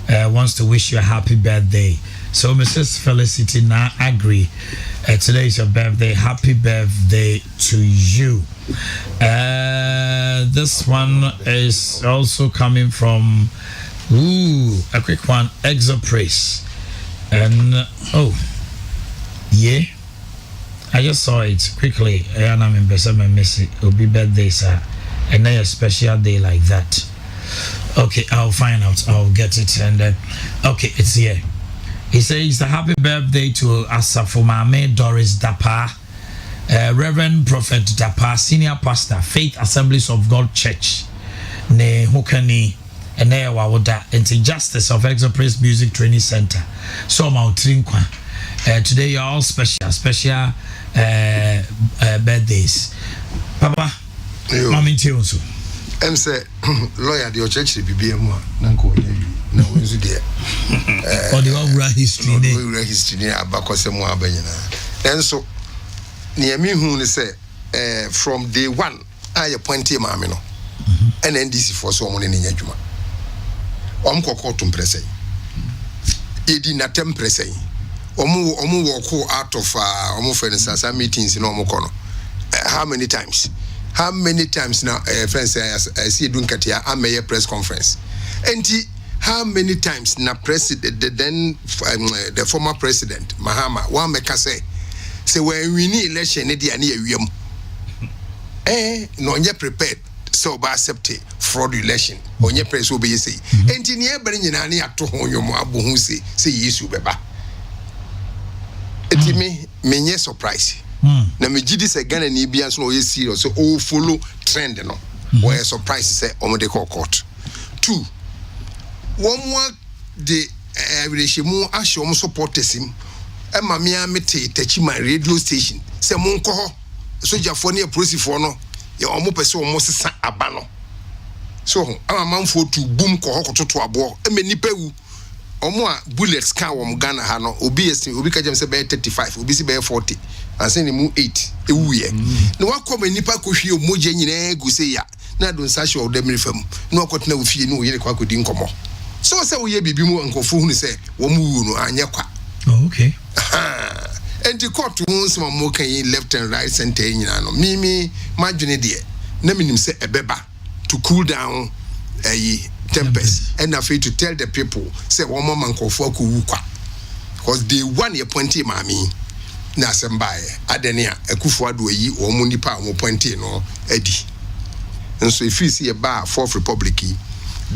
wants to wish you a happy birthday. So, Mrs. Felicity Na Agri, today is your birthday. Happy birthday to you. This one is also coming from, a quick one, Exopraise. And, I just saw it quickly. And I'm in Besame Messi. It'll be birthday, sir. And then a special day like that. Okay, I'll find out. I'll get it. And then, okay, it's here. He says a happy birthday to Asafumame Doris Dapa, Reverend Prophet Dapa, Senior Pastor, Faith Assemblies of God Church, Ne Hukani, and Newawoda, and the Justice of Exopraise Music Training Center. So Mautrinkwa. Today you're all special birthdays. Papa, Mami Tionso. I'm say lawyer the church BBM nanko na wenzu de or the overall history abakosemu abanyina enso ne me hu ne say from day one I appointed maame no and NDC for so mo ne nya dwuma kokko pressing edi na tem pressing omu walk out of friends meetings no omu kono how many times now friends I see Dunkatia I'm a press conference and how many times na president then the former president Mahama one make say when we need election e dia na awiem no nya prepared so ba accept fraud election onye press obe say enti ne ebere nyina na ato ho nyomo abohu say yesu beba eti me surprise na me gidi se Ghana ni bia so no serious so all follow trend no where surprise say omode court 2 one more the relation ahye om supporters him e ma me amete tachi my radio station say mon ko ho sojafo ne prosifo no ye om pese om sesa aba no so amamfo to boom ko ho kototo abo e me nipa wu omo a bullets ka wom Ghana ha no obi ka jem se be 35 obi si be 40 anse ni mu 8 ewuye na wakoma nipa kohwie omoje nyina egu se ya na don sa hwe odamiri fam na wakotena ofie ni oyere kwa kodi nkomo so se wo ye bibi mu nkofo hu ni se wo mu wu no anya kwa okay and the court won some more kan left and right center nyina no mimi madwene de na minim se ebeba to cool down tempest and afraid to tell the people say one more man nkofo akowu kwa because they one your point mami na sembae adenia akufo ado yi omo nipa omo point no adi nso if you see a bar fourth republic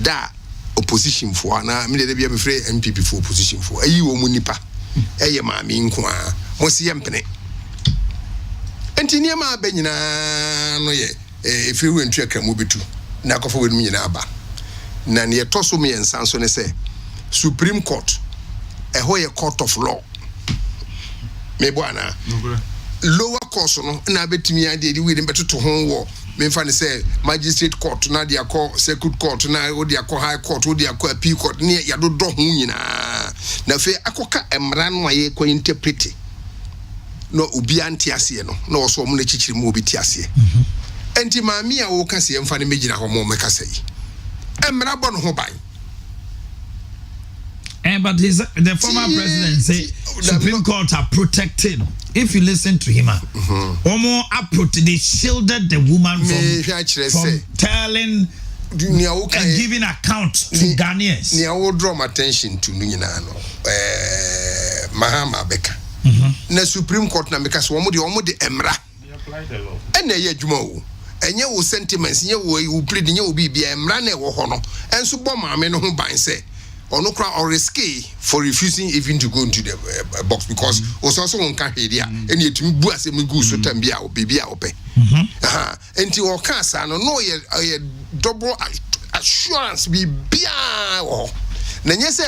da opposition for na me de bia me free MPP for opposition for ayi omo nipa eye mami nko a mo se yempene enti ne ma ba nyina no ye if you went to akamu betu na akofo we nyina aba na ne toso me ensanso ne say Supreme Court a court of law me bwana lower court no na betimi ade di we dem betoto ho wo me fa ne say magistrate court na dia call circuit court na o dia call high court o dia call appeal court ne ya do ho nyina na fe akoka emra no aye ko interpret no obi anti ase no na wo so mo na chichiri mo obi ti ase enti maami a wo ka se emfa ne megina ho mo me ka sei emra bo no ho ban. But the former president say Supreme Court are protected. If you listen to him, they shielded the woman from telling and giving account to Ghanaians. I will draw my attention to Mahama Beka. Na Supreme Court na because one the emra. They apply the law. And they jumo. And you sentiments, you plead in your be emra ne wo hono. And so bomb me no ban say. Or no crowd or risky for refusing even to go into the box because also on can hear and yet me bu asem go so tambia o baby a ope enti o ka sa no ye double assurance be bia o na nye se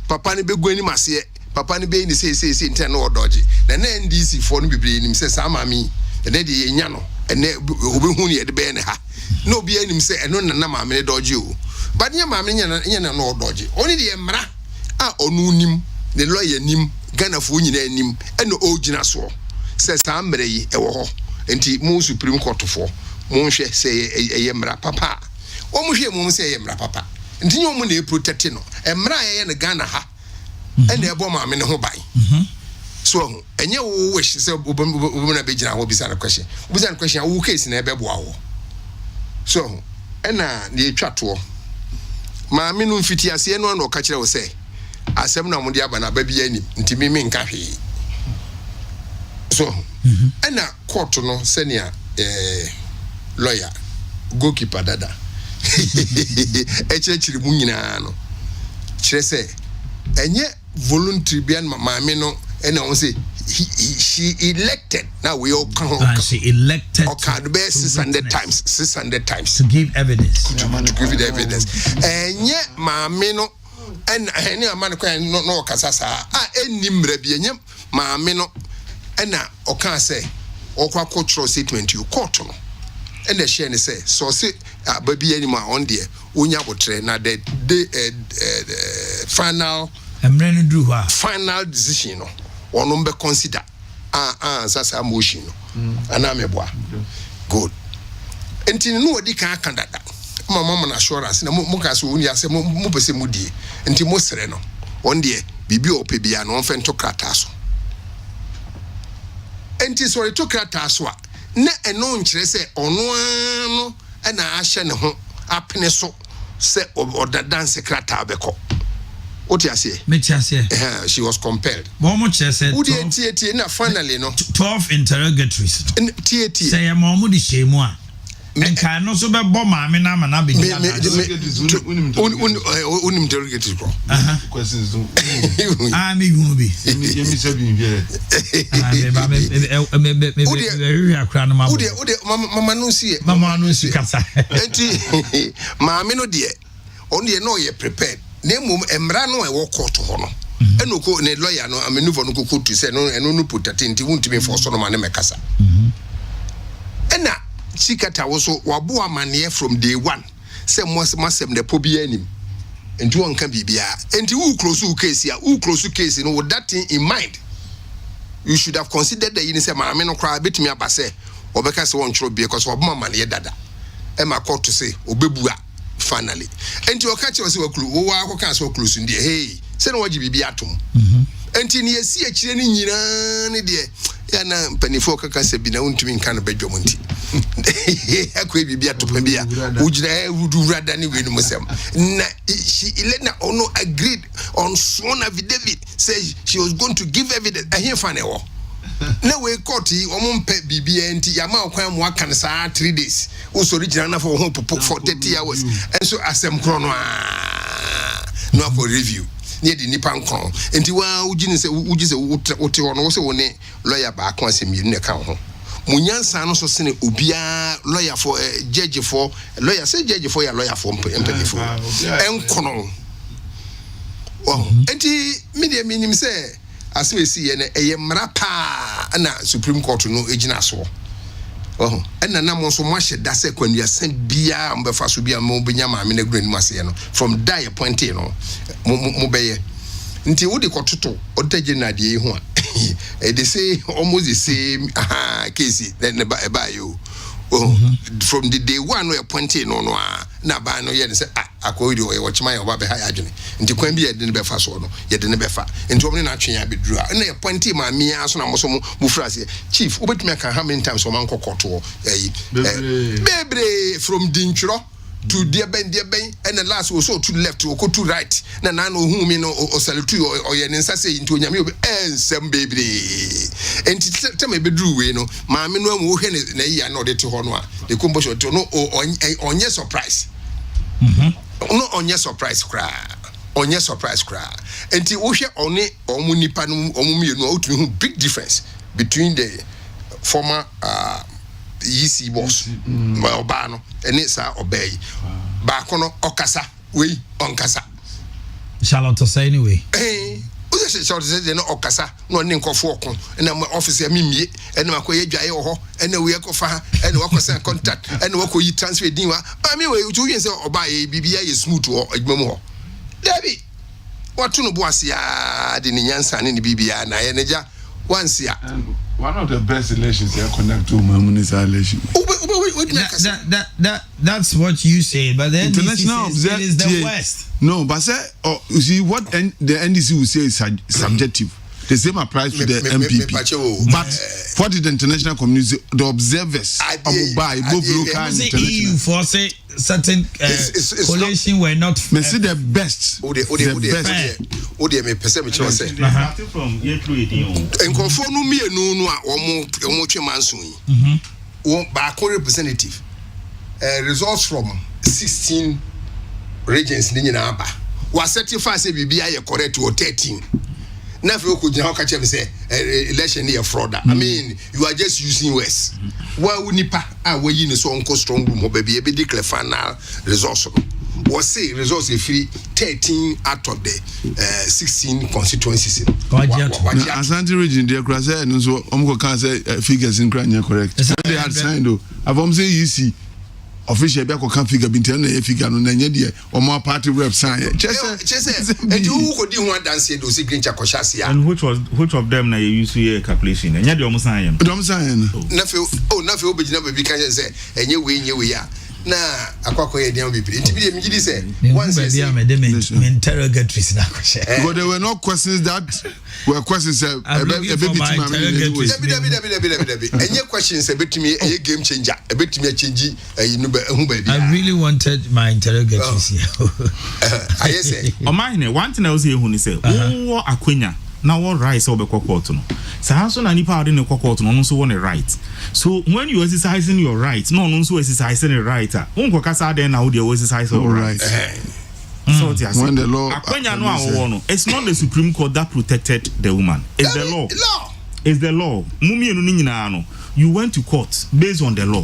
papa ne begu ani mase papa ne be ni say intent no dodge na NDC for no bibre ni se sa mami na de ye nya no ene obehu ne ye de be ne ha na obi anim se eno na mama ne dodge o but nya mama nya na no dodge oni de mra a onu nim ne lawyer nim Ghana fo nyina nim eno o gina so se sa mre yi e wo ho enti mu Supreme Court fo mu hwe se ye mra papa o mu hwe mu se ye mra papa enti nyo mu na protect no mra ye ne Ghana ha ene ebo mama ne ho ban so enye wo wish se obo na be gina ho bisa na question wo case na ebe boa wo so ena ne etwa to maame no mfiti ase no na oka kire wo se asem na mo dia ba na ba bia ni nti mimi nka hwe so ena court no senior lawyer goalkeeper dada echechiri mu nyina no kire se enye voluntary bian maame no ena won say she elected now we all come she elected okay the best 600 times to give evidence to give the evidence enye maame no and any man can no casasa any mrebie maame no and o can say or cultural statement you court no and the share say so say baby anymore on there unya botre na the final decision no one be consider sasa motion no anameboa good enti no odi kan kandada mama na assurance na mo ka so uni ase mo pese mo die enti mo sere no on die bibi opebia no on fento krata so enti sorry to krata so a na eno nkire se ono ano na ahye ne ho apene so se odadanse krata abeko she was compelled. Na finally no 12 interrogatories. Say a momu di shemwa. And can also be bomb na mana be. Interrogatories bro. Questions. I me you be. Mama no see. Kasa. Enti mama no die. Only no ye prepared. Nemum emra no e wo court ho no enoko ne lawyer no amenuvo no kokotu se no eno no putatinti wuntimi for so no mane mekasa ena sikata wo so wabo amane from day one se masem de pobia anim enti won ka bibia enti wu close case no with that thing in mind you should have considered the yin se maame no kra betimi abase obeka se won chro bia because wabo amane dada e ma court to say obebua finally enti o ka che wase waklu wo wa akoka so close ndi hey se no waji bibia atom enti ne yesi akire ni nyina ne de ya na mpanifo kaka se bi na untumi nka no badwom nti akwa bibia atom bia ujira rada ni we no musem na Elena ono agreed on sworn affidavit says she was going to give evidence ahia fa na wo na we court omumpe bibia enti yama okwan mu aka sa 3 days so original na for 30 hours and so asem krono no for review near the nipan kon enti wa ugine se wote hono wo se woni lawyer ba kon asem yiri ne kan ho munyansa no so sene obia lawyer for judge for lawyer say judge for ya lawyer for empathy for enkono enti media minim say asem esi ye na eyemra pa na Supreme Court no ejina so and na mo so mo hye da se kwanu asan bia mbefa so bia mo benya maame na gura ni mase no from die point no mo beye nti wo de kototo otaje na de ho a they say almost the same case then ba yo from the day one we appointed no na ba no ye say akoidi we watch my oba be ha adwene nti kwan bi ye de ne befa so no ye de ne befa nti omne na atwen abeduru a na appointed ma mia so na mo so mu frase chief obetumi aka how many times o man kokoto bebre from dinchro to dear ben and the last was so to left or to right na no hu me no o salute or ye nsa say into nyame obi ensem bebre enti tell me bedru we no ma me no mu hwe na yi na ode te ho no a the combo to no onye surprise no onye surprise kra enti wo hwe one omu nipa no omu mienu o tumi hu big difference between the former EC boss oba no eni sa obey ba kono okasa we onkasa Charlotte say anyway o se Charlotte say no okasa no ne nkofo okon na office amimie eni makoye dwaye ho eni we ekofa eni wakosa contact eni wakoyi transfer din wa ba mi we tu yin say oba ye bibia ye smooth ho adwuma ho dabi watu no boase ya de ni nyansa ne bibia na ye neja once ya one of the best elections you conduct to municipal election. That's what you say, but then international it is the West. No, but say, you see what the NDC will say is subjective. The same applies to the MPP. But for the international community, the observers, both local and international, EU for say certain coalition were not. See the best. The me pese me chose. Starting from year 2018. Enkonfo no mienu no a omo twe manso yi. Wo ba representative. Results from 16 regions ni nyina aba. Wa certify say bibia ye correct or 13. Na fe ko jina ka chem say election here fraud. I mean, you are just using words. Wa unipa a we yi ni so onko strong room obabi e be declare final results. was say results a free 13 out of the 16 constituencies. Asante region there cross no so omko kan say figures in cranya correct. They had signed though. I've say you see official be akokan figure bi ntia na ye figure no na nya de omo party rep sign. Chese and you go di ho dance do si green chakoshase ya. And which of them na you use here calculation? Nya de omo sign yam. Omo sign. Na fe obegina ba bi kan say enye we ya. Na akwakoye dem bibiri nti bi me gidi say once be am dem interrogatories na kwese but there were no questions that were questions debi enye questions betimi a game changer betimi change no ba hu ba bi I really wanted my interrogatories here I say o mine one thing I was here hu ni say wo akwanya na what right so be court no sa so na nipa ade ne court no so want right so when you exercising your right no so exercising the right won ko kasa den na wo dey exercise your right so when the law akwanya no awo no it's not the Supreme Court that protected the woman it's the law it's the law mumi enu ni nyina no you went to court based on the law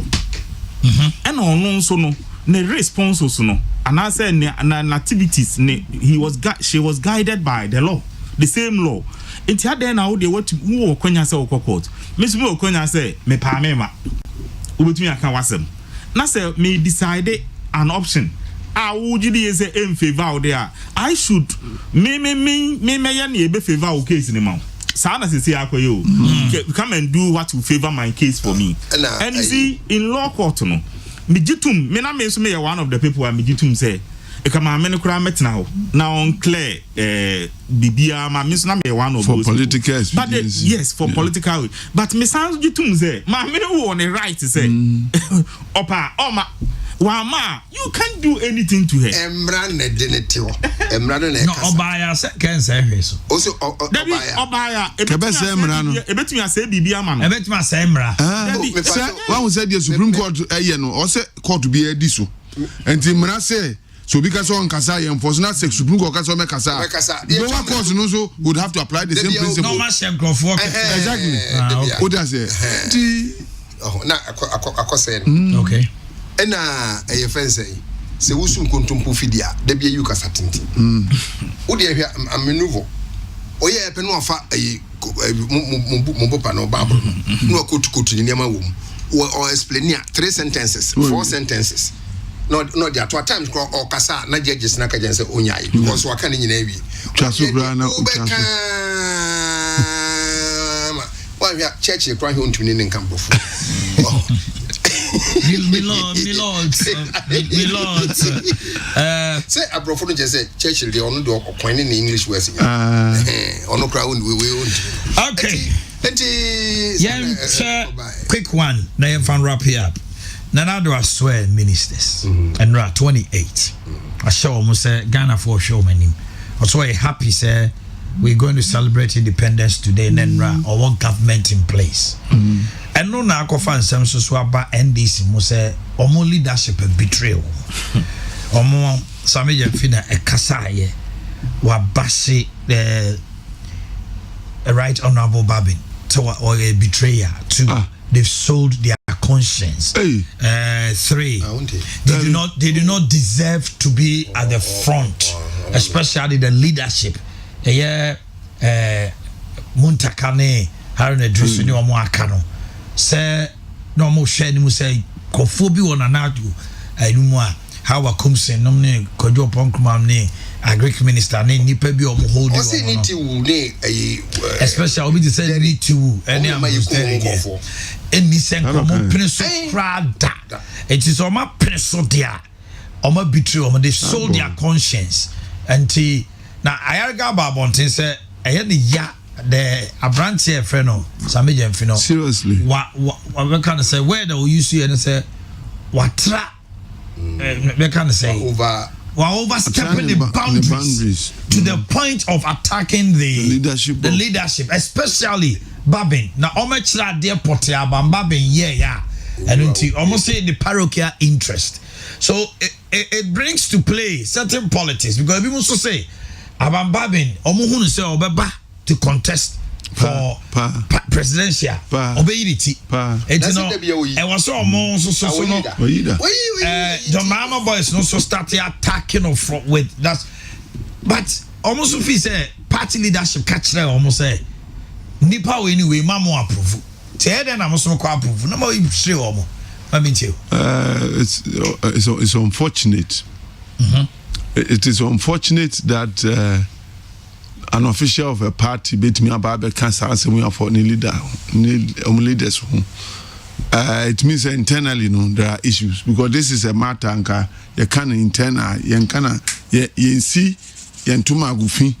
and on so no ne responses no and I said na activities she was guided by the law. The same law. It's had then how they what who Konya say court. Miss Mo Konya say me pa me ma. Ubetumi aka wasem. Na say me decide an option. Would you say in favor there? I should me yan e be favor o case ni ma. Sa na say akoyo. Come and do what will favor my case for me. And you see in law court no. Me jitum me na me so me one of the people who me jitum say Ekama many kura metna ho na on clear bibia ma miss na me one of those for political but yes for political but me sound you tum say ma me who on the right say opa oma wama you can't do anything to her emra na denetio emra na no obaya say can say so also obaya kebe say emra no ebetumi say bibia ma no ebetumi say emra one said the Supreme Court no or say court be edi so enti emra say so because on kasa enforce not sex Supreme Court kasa make kasa lower courts no so would have to apply the same principle normal share growth exactly what does it na akose okay na e fence se wusu nkontompo fidia da bia yu kasa tinti wo de hwa amenuvo oye epe no afa mo pa no babo no kotu ni niam awom o explain 3 sentences 4 sentences no there at times or kasa na judges na kajen say onyai because waka ni nyina wi chaso bra na chaso wa ya church kra he ontuni ne nkambofo me lord say abrofo no just say church dey ono do okwan in English words ono kra we okay yeah quick one na you fan wrap it up. Nanado I swear ministers and 28. I show almost say Ghana for show my name. Also happy say we're going to celebrate independence today and then or one government in place. And no na akofan sem so about NDC mo say omo leadership a betrayal. Omo sameje fina e kasa ye wa bashi the right honorable Babin to or a betrayer to they've sold their conscience. 3 they do not deserve to be at the front, especially the leadership. Muntakane Harun Edris ni omo akano say no mo share ni mo say kofobi wona nadu enu a how akomse nom ne kojo ponkrumam ne agric minister ne nipa bi omo hold you especially obi dey say need to any am eni senko mo preso krada it is oma preso dia oma betray oma they sold their conscience anti na ayarga babontin say eye ne ya the abrantie friend no sameje mfino seriously we can say where the you see and say watra we can say overstepping the boundaries to the point of attacking the leadership, especially Babin. Now, omechla dear potia Babin yeah, and until almost say the parochial interest. So it brings to play certain politics because people also say Babin omuhunu say obeba to contest for presidential obeyity and you know I was so so no the mama boys no so started attacking with that but almost if he say party leadership catch there almost say nipa anyway mama approve tell them I'm also approve no more you say omo I mean you it's unfortunate. It is unfortunate that an official of a party beat me about the cancer as we for leaders. It means internally, there are issues because this is a matter anka you can internal you can see tuma gufi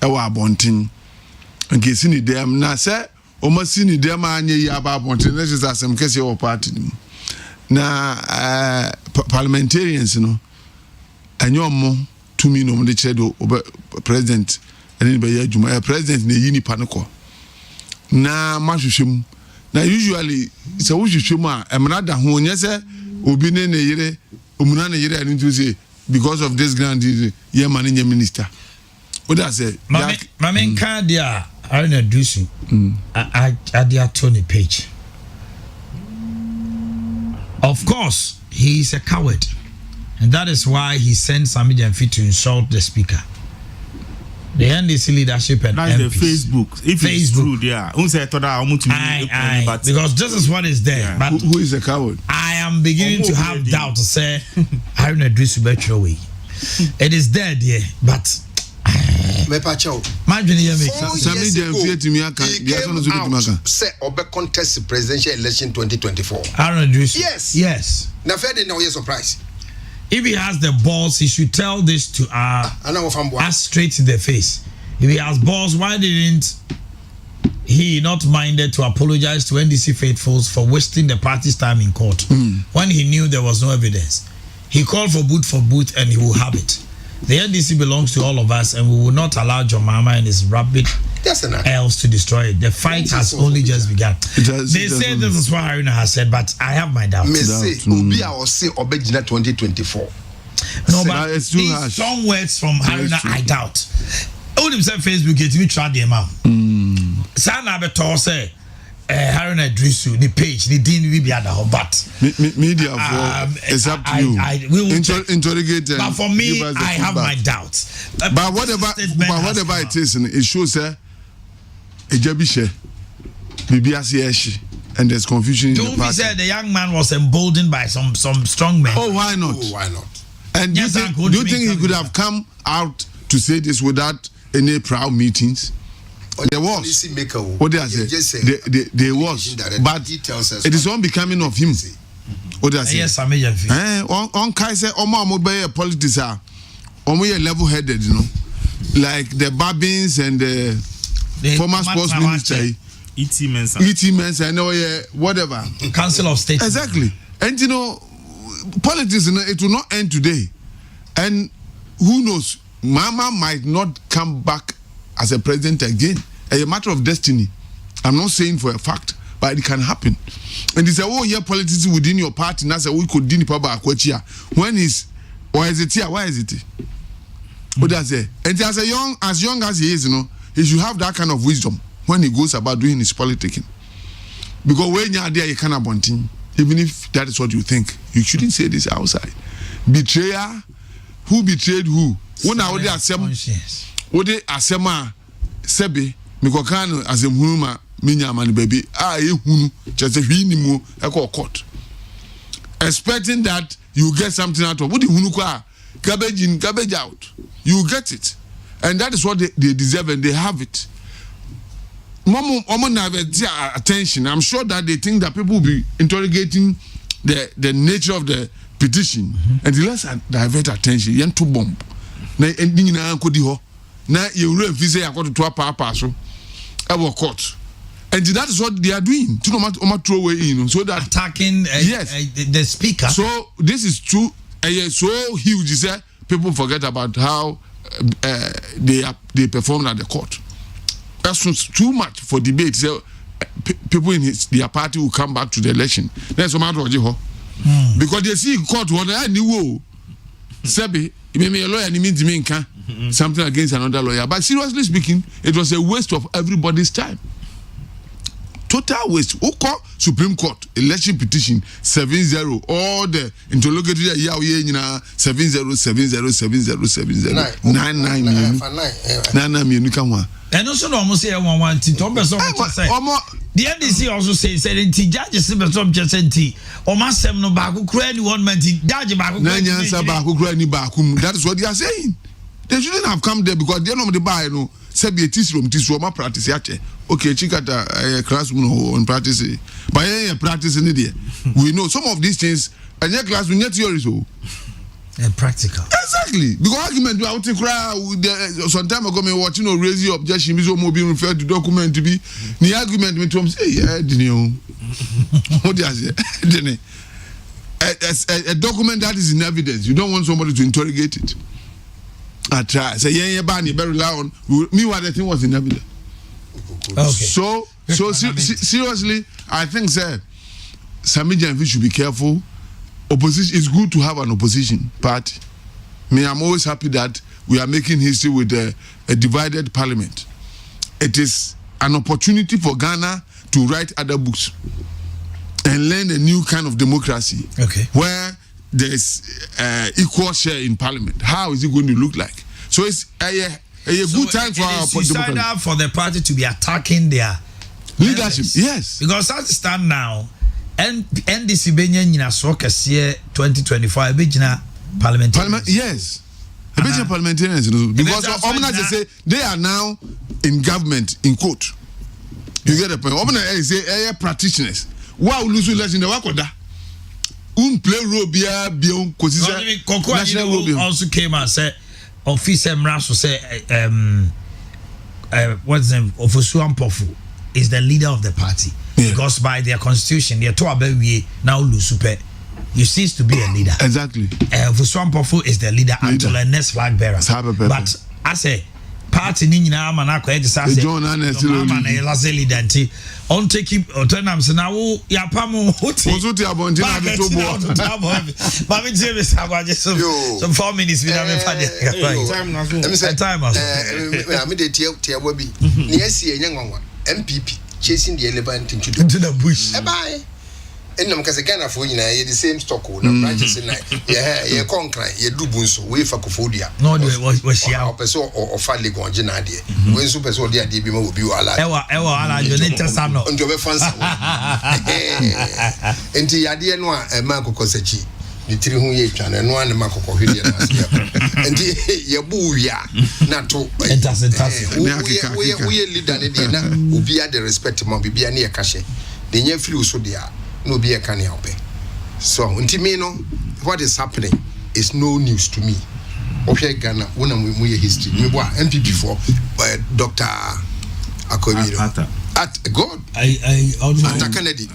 ewa abontin nke si ni dem na say almost see ni dem anye ya ba abontin this is asem kese your party na parliamentarians anyom to me no de chedo president and be adwuma president na yini paniko na mahwehwem na usually se wo hwehwem a emra da ho onye se obi ne ne yire omuna ne yire ani to say because of this grand year manager minister what I say mame kan dia Arena Dusu I dia Tony Page of course he is a coward. And that is why he sent Sami Jamfi to insult the speaker. The NDC leadership and that's MPs. the Facebook. If it's true, yeah. Because this is what is there. Yeah. But who is a coward? I am beginning to have doubt to say I don't agree with better way. It is there, dear, but imagine you make Sami Jamfi to me say obe contest presidential election 2024. I don't agree. Yes. Now fair no surprise. If he has the balls, he should tell this to us straight in the face. If he has balls, why didn't he not minded to apologize to NDC faithfuls for wasting the party's time in court when he knew there was no evidence? He called for boot and he will have it. The NDC belongs to all of us and we will not allow John Mama and his rabid elves to destroy it. The fight has only just begun. They say this is what Haruna has said, but I have my doubts. Me say, Obi will say Obejina 2024. No, but these strong words from Haruna, I doubt. All them say Facebook, it me try them out. Sana beto say Haruna Drisu, the page, the dean will be at the whole but media it's up to you. I will interrogate but for me, I have my doubts. But whatever it is, it shows Ejabishe, Bibiasi, and there's confusion in the party. Said the young man was emboldened by some strong men. Oh, why not? And yes, do you think he could have come out to say this without any proud meetings? There was. What did I say? There was. But it is unbecoming of him. What did I say? Yes, I mean, on Kaiser, Oma Mobile politics are level headed, like the Babins and the former sports minister. E.T. Mensah, whatever. Council of State. Exactly. And politics, it will not end today. And who knows, Mama might not come back as a president again. A matter of destiny. I'm not saying for a fact, but it can happen. And it's politics within your party. That's we could do when is why is it here? Why is it? What does it? And as young as he is, he should have that kind of wisdom when he goes about doing his politicking. Because when you're there, you cannot bunting. Even if that is what you think, you shouldn't say this outside. Betrayer, who betrayed who? When I would they asema sebe mikokano as a huma minya man baby hunu just a hinimu eko court. Expecting that you get something out of what the hunu kwa garbage in, garbage out. You get it. And that is what they deserve and they have it. Mom have attention. I'm sure that they think that people will be interrogating the nature of the petition and let's divert attention. Yen to bomb. Na ending na ankodi ho. Na you refuse akoto to papa so. Our court. And that is what they are doing. To no throw away in so that attacking the speaker. So this is true. So huge is that people forget about how they performed at the court. That's too much for debate. So people in their party will come back to the election. That's a matter of because they see court what I knew. Sebi, me a lawyer, and means me can. something against another lawyer. But seriously speaking, it was a waste of everybody's time. Total waste. Oko Supreme Court election petition 7-0. All the interlocutory 7-0-70-70-70-99. And also, almost say 1-1 to Thomas. The NDC also says that judges just said almost some no baku cranny 1 month judge baku. That is what they are saying. They shouldn't have come there because they know the buy no. Sebi tisroma practice yache. Okay, chikata classroom on practice. But practice in there. We know some of these things and your classroom not theory so. And practical. Exactly. Because argument we out to cry some time ago me watching or raise your objection is more being referred to document to be the argument me to say didn't you? What do you say? Didn't a document that is in evidence. You don't want somebody to interrogate it. I try. Say bani very loud. Me what the thing was in evidence. Okay. So seriously, I think sir, Sami Janvi should be careful. Opposition, it's good to have an opposition party. Me, I'm always happy that we are making history with a divided parliament. It is an opportunity for Ghana to write other books and learn a new kind of democracy. Okay. Where there's equal share in parliament. How is it going to look like? So it's a good time for our democracy. For the party to be attacking their leadership. Yes. Because as it stands now, NDC Benya Nina Sokas year 2025 Bejina parliamentarians. Yes. Bejina parliamentarians because Omna say they are now in government in court. You get the point. Omna say practitioners. Why lose election the wakoda? Play role bia bion national also came and said officer Mraso say what's the name of Ofosuan Pofu is the leader of the party. Yeah. Because by their constitution, they are to we now Lusupe. You cease to be a leader. Exactly. Ofosuan Pofu is the leader until the next flag bearer. But I say party ni nyina manako e just say John Anesti leader nti on take him autonom so na wo ya pam hoti ozuti abonti na bi to bo ba me je me sagwaje some 4 minutes we na me fa time na so time me de tie wa bi ne asi enya nwanwa MPP chasing the elephant into the bush bye enum kase Ghana for nyina ye the same stock na branches na ye concrete ye dubu nso we fa kofodia no de was ya person o fa legon je na de we nso person de ade bi ma obi wala ewa ala jonita sano njo be fansa enti yade no a ma kokosachi ni tiri hu ye twa na no an ma kokohwede na asia enti ye bu wia na to we leader ne de na obi a the respect mo bibia ne ye kahye de nya firi so de a no be a can help. So until me no what is happening is no news to me. Okay, Ghana, when we history. Me boy MPP for Dr. Akobiro. At God. I At Kennedy.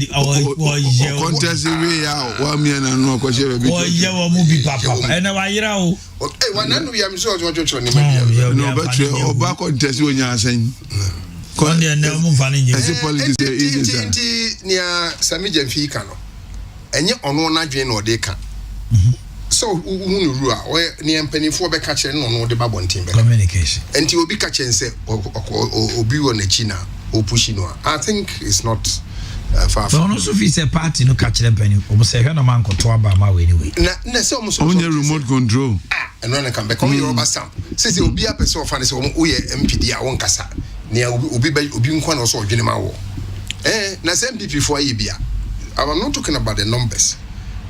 Contest we are 1 million and no question. Oh, yeah, movie papa. And I hear okay, one we am so what you no, but you back contest when you are saying. Konde na mu fani nje ese politics dey easy nia Sami Janfi ka no enye ono na dwen na ode ka so unu ru a we ne mpanifo be ka kire no no de babontin be communication enti obi ka kire nse obi wo na chi na o push no I think it's not far from no so fi say party no ka kire mpani o mo say hwe na man ko to aba ma we anyway na say o mo so onye remote control and when can become your rubber stamp say obi a person of fan say o ye MPD a won kasa ne obi nkwa na so odwene ma wo na say MPP for ye bia I'm not talking about the numbers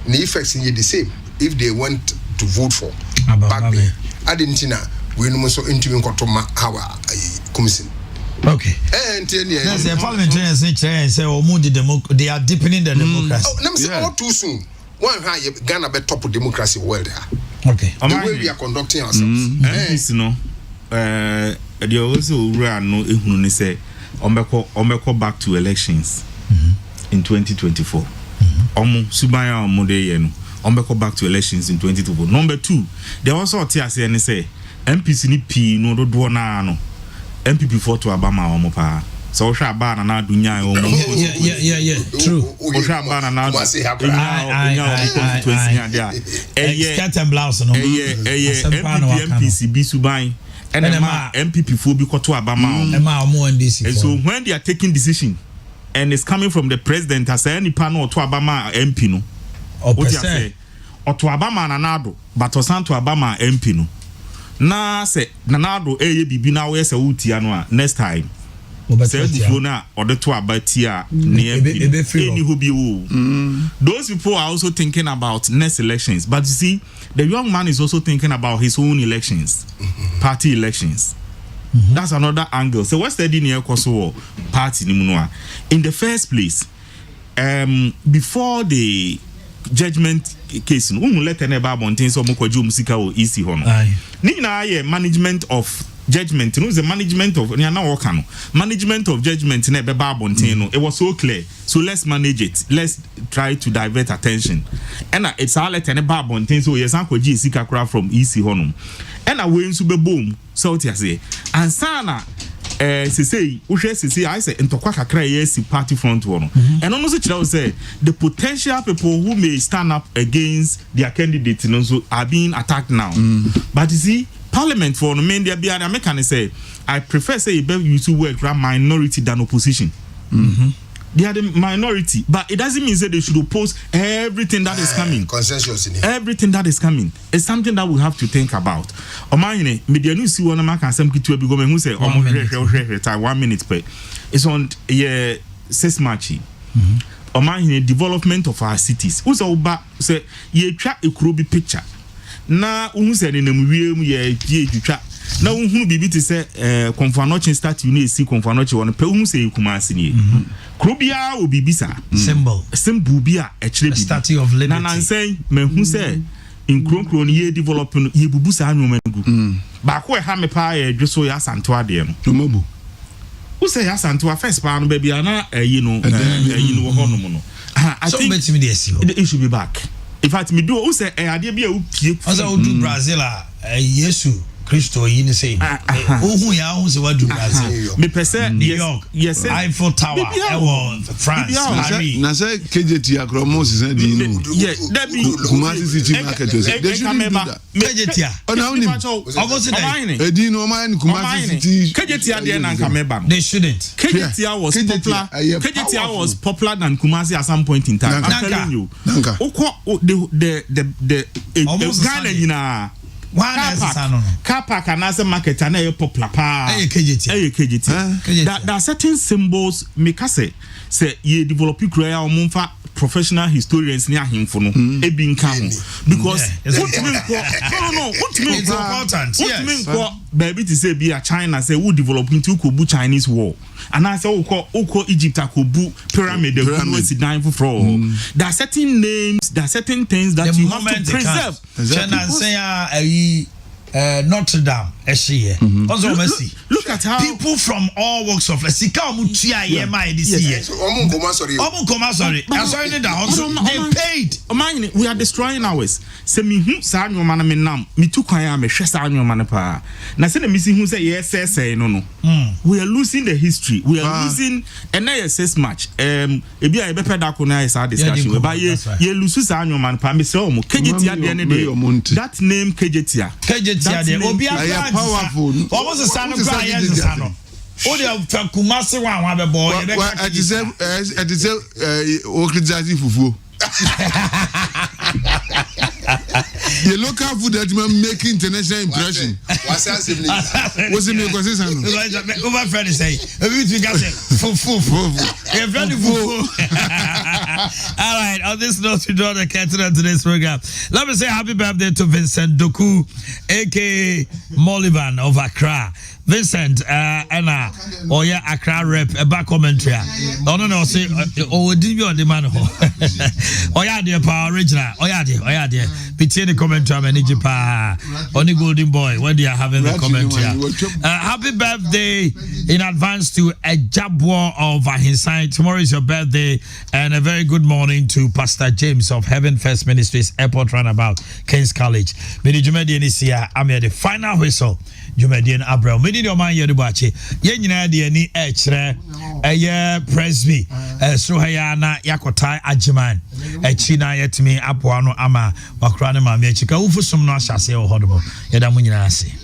the effects in the same if they want to vote for back me adentina we no so intimi nkotoma hawa commission okay yes the parliamentarians say they are deepening the democracy let me say all too soon one how Ghana be top of democracy world okay the way we are conducting ourselves no they also run no ehunu ni say ombeko back to elections in 2024 subaya omode ye no ombeko back to elections in 2024 number 2 they also tiase ni say MPC ni P no do na no MPP for to abama omo pa so hwa ba na dunya o mo yeah true o hwa ba na scatter blouse no MPC bi suban MPP fo bi koto abama and so when they are taking decision and it's coming from the president as any panel to abama MP no what you say oto abama nanado but osanto abama MP no na say nanado eye bibi na we say utia no a next time say before na odo to abatia ne MP any who be those people are also thinking about next elections, but you see the young man is also thinking about his own elections, party elections. That's another angle. So what's the near Kosovo party in the first place? Before the judgment case, let so musika or easy Nina management of judgment, the management of management of judgment it was so clear. So let's manage it. Let's try to divert attention. And it's all let any babontin so yes uncle G sika from easy honum. And I went to be boom. So what you say? And sana say I say into kakra yes party front one. And also I say the potential people who may stand up against their candidate also are being attacked now. But you see, Parliament for the men there be an American say I prefer say you to work around minority than opposition. They are the minority, but it doesn't mean that they should oppose everything that is coming. Consensus in it. Everything that is coming is something that we have to think about. Omani, media news see one man can some kitu be going who say 1 minute pay. It's on 6 March. Omani development of our cities. Who's oba say ye track a krubi picture. Na who said in the ye twa. Na who bibi to say Confanoche start you need see Confanoche one pe who say Kumasi ni. Krubia will be bisa symbol bia actually statue of liberty. Na say me who say in Kron ye developing ye bubusa anwoma gu. Ba ko ha me pa ye dweso ya santo ade no. Mabu. Who say ya santo first pa no baby ana ho no no. I think it should be back. In fact, me do who say ade bia upie. Also do Brazil Yesu Christo yin say who ya who say what do Brazil me pese New York yes Eiffel Tower France Paris na say KJT akromo se di no yeah that be Kumasi City Market they should do that KJT almost edi no man Kumasi City KJT there na kameba they shouldn't KJT was popular than Kumasi at some point in time. I'm telling you the Ghana car park and as a market and a popular KJT. There are certain symbols make us say ye develop you professional historians near him for no being because it's important. Yes. Baby to say be a China say who develop into Kubu Chinese war and I say Oko Egypt Kubu pyramid the dying for there are certain names, there are certain things that you have to preserve. Notre Dame, also mercy. Look at how people from all walks of life. They paid. We are destroying ours. Say me who say no man me nam me too kwaya me hwe say no man pa. Na say na me see who say yes no. We are losing the history. We are losing and na yes match. Ebi a be peda ko na is our discussion. But ye lose say no man pa me say omo KJT ade ne dey. That name KJT Obi powerful. Almost a son of Brian. Oh, they have Kumasi one have a boy. At the organization fufu. The local food that make international impression. What's the name? Over friend say, all right, on this note, we draw the curtain on today's program. Let me say happy birthday to Vincent Doku, aka Molivan of Accra. Vincent, Anna, or yeah, Accra rep, a back commentary. No, say, oh, did you on the man? Oh, yeah, dear, power original. Oh, yeah, dear. Between the commentary, manager, pa, on the golden boy, when they are having the commentary. Happy birthday in advance to a Jabwa of Ahinsan. Tomorrow is your birthday, and a very good morning to Pastor James of Heaven First Ministries Airport Runabout, King's College. Many Jumedian is here. I'm here the final whistle. Jumedian Abraham. Many of my Yerubachi. Yenina Diani Echre, a year Presby, Suhayana Yakotai Ajiman, a China yet me Apuano Ama, Makrana Machika, Ufusum Nasha say or Hodabo. Yadamunasi.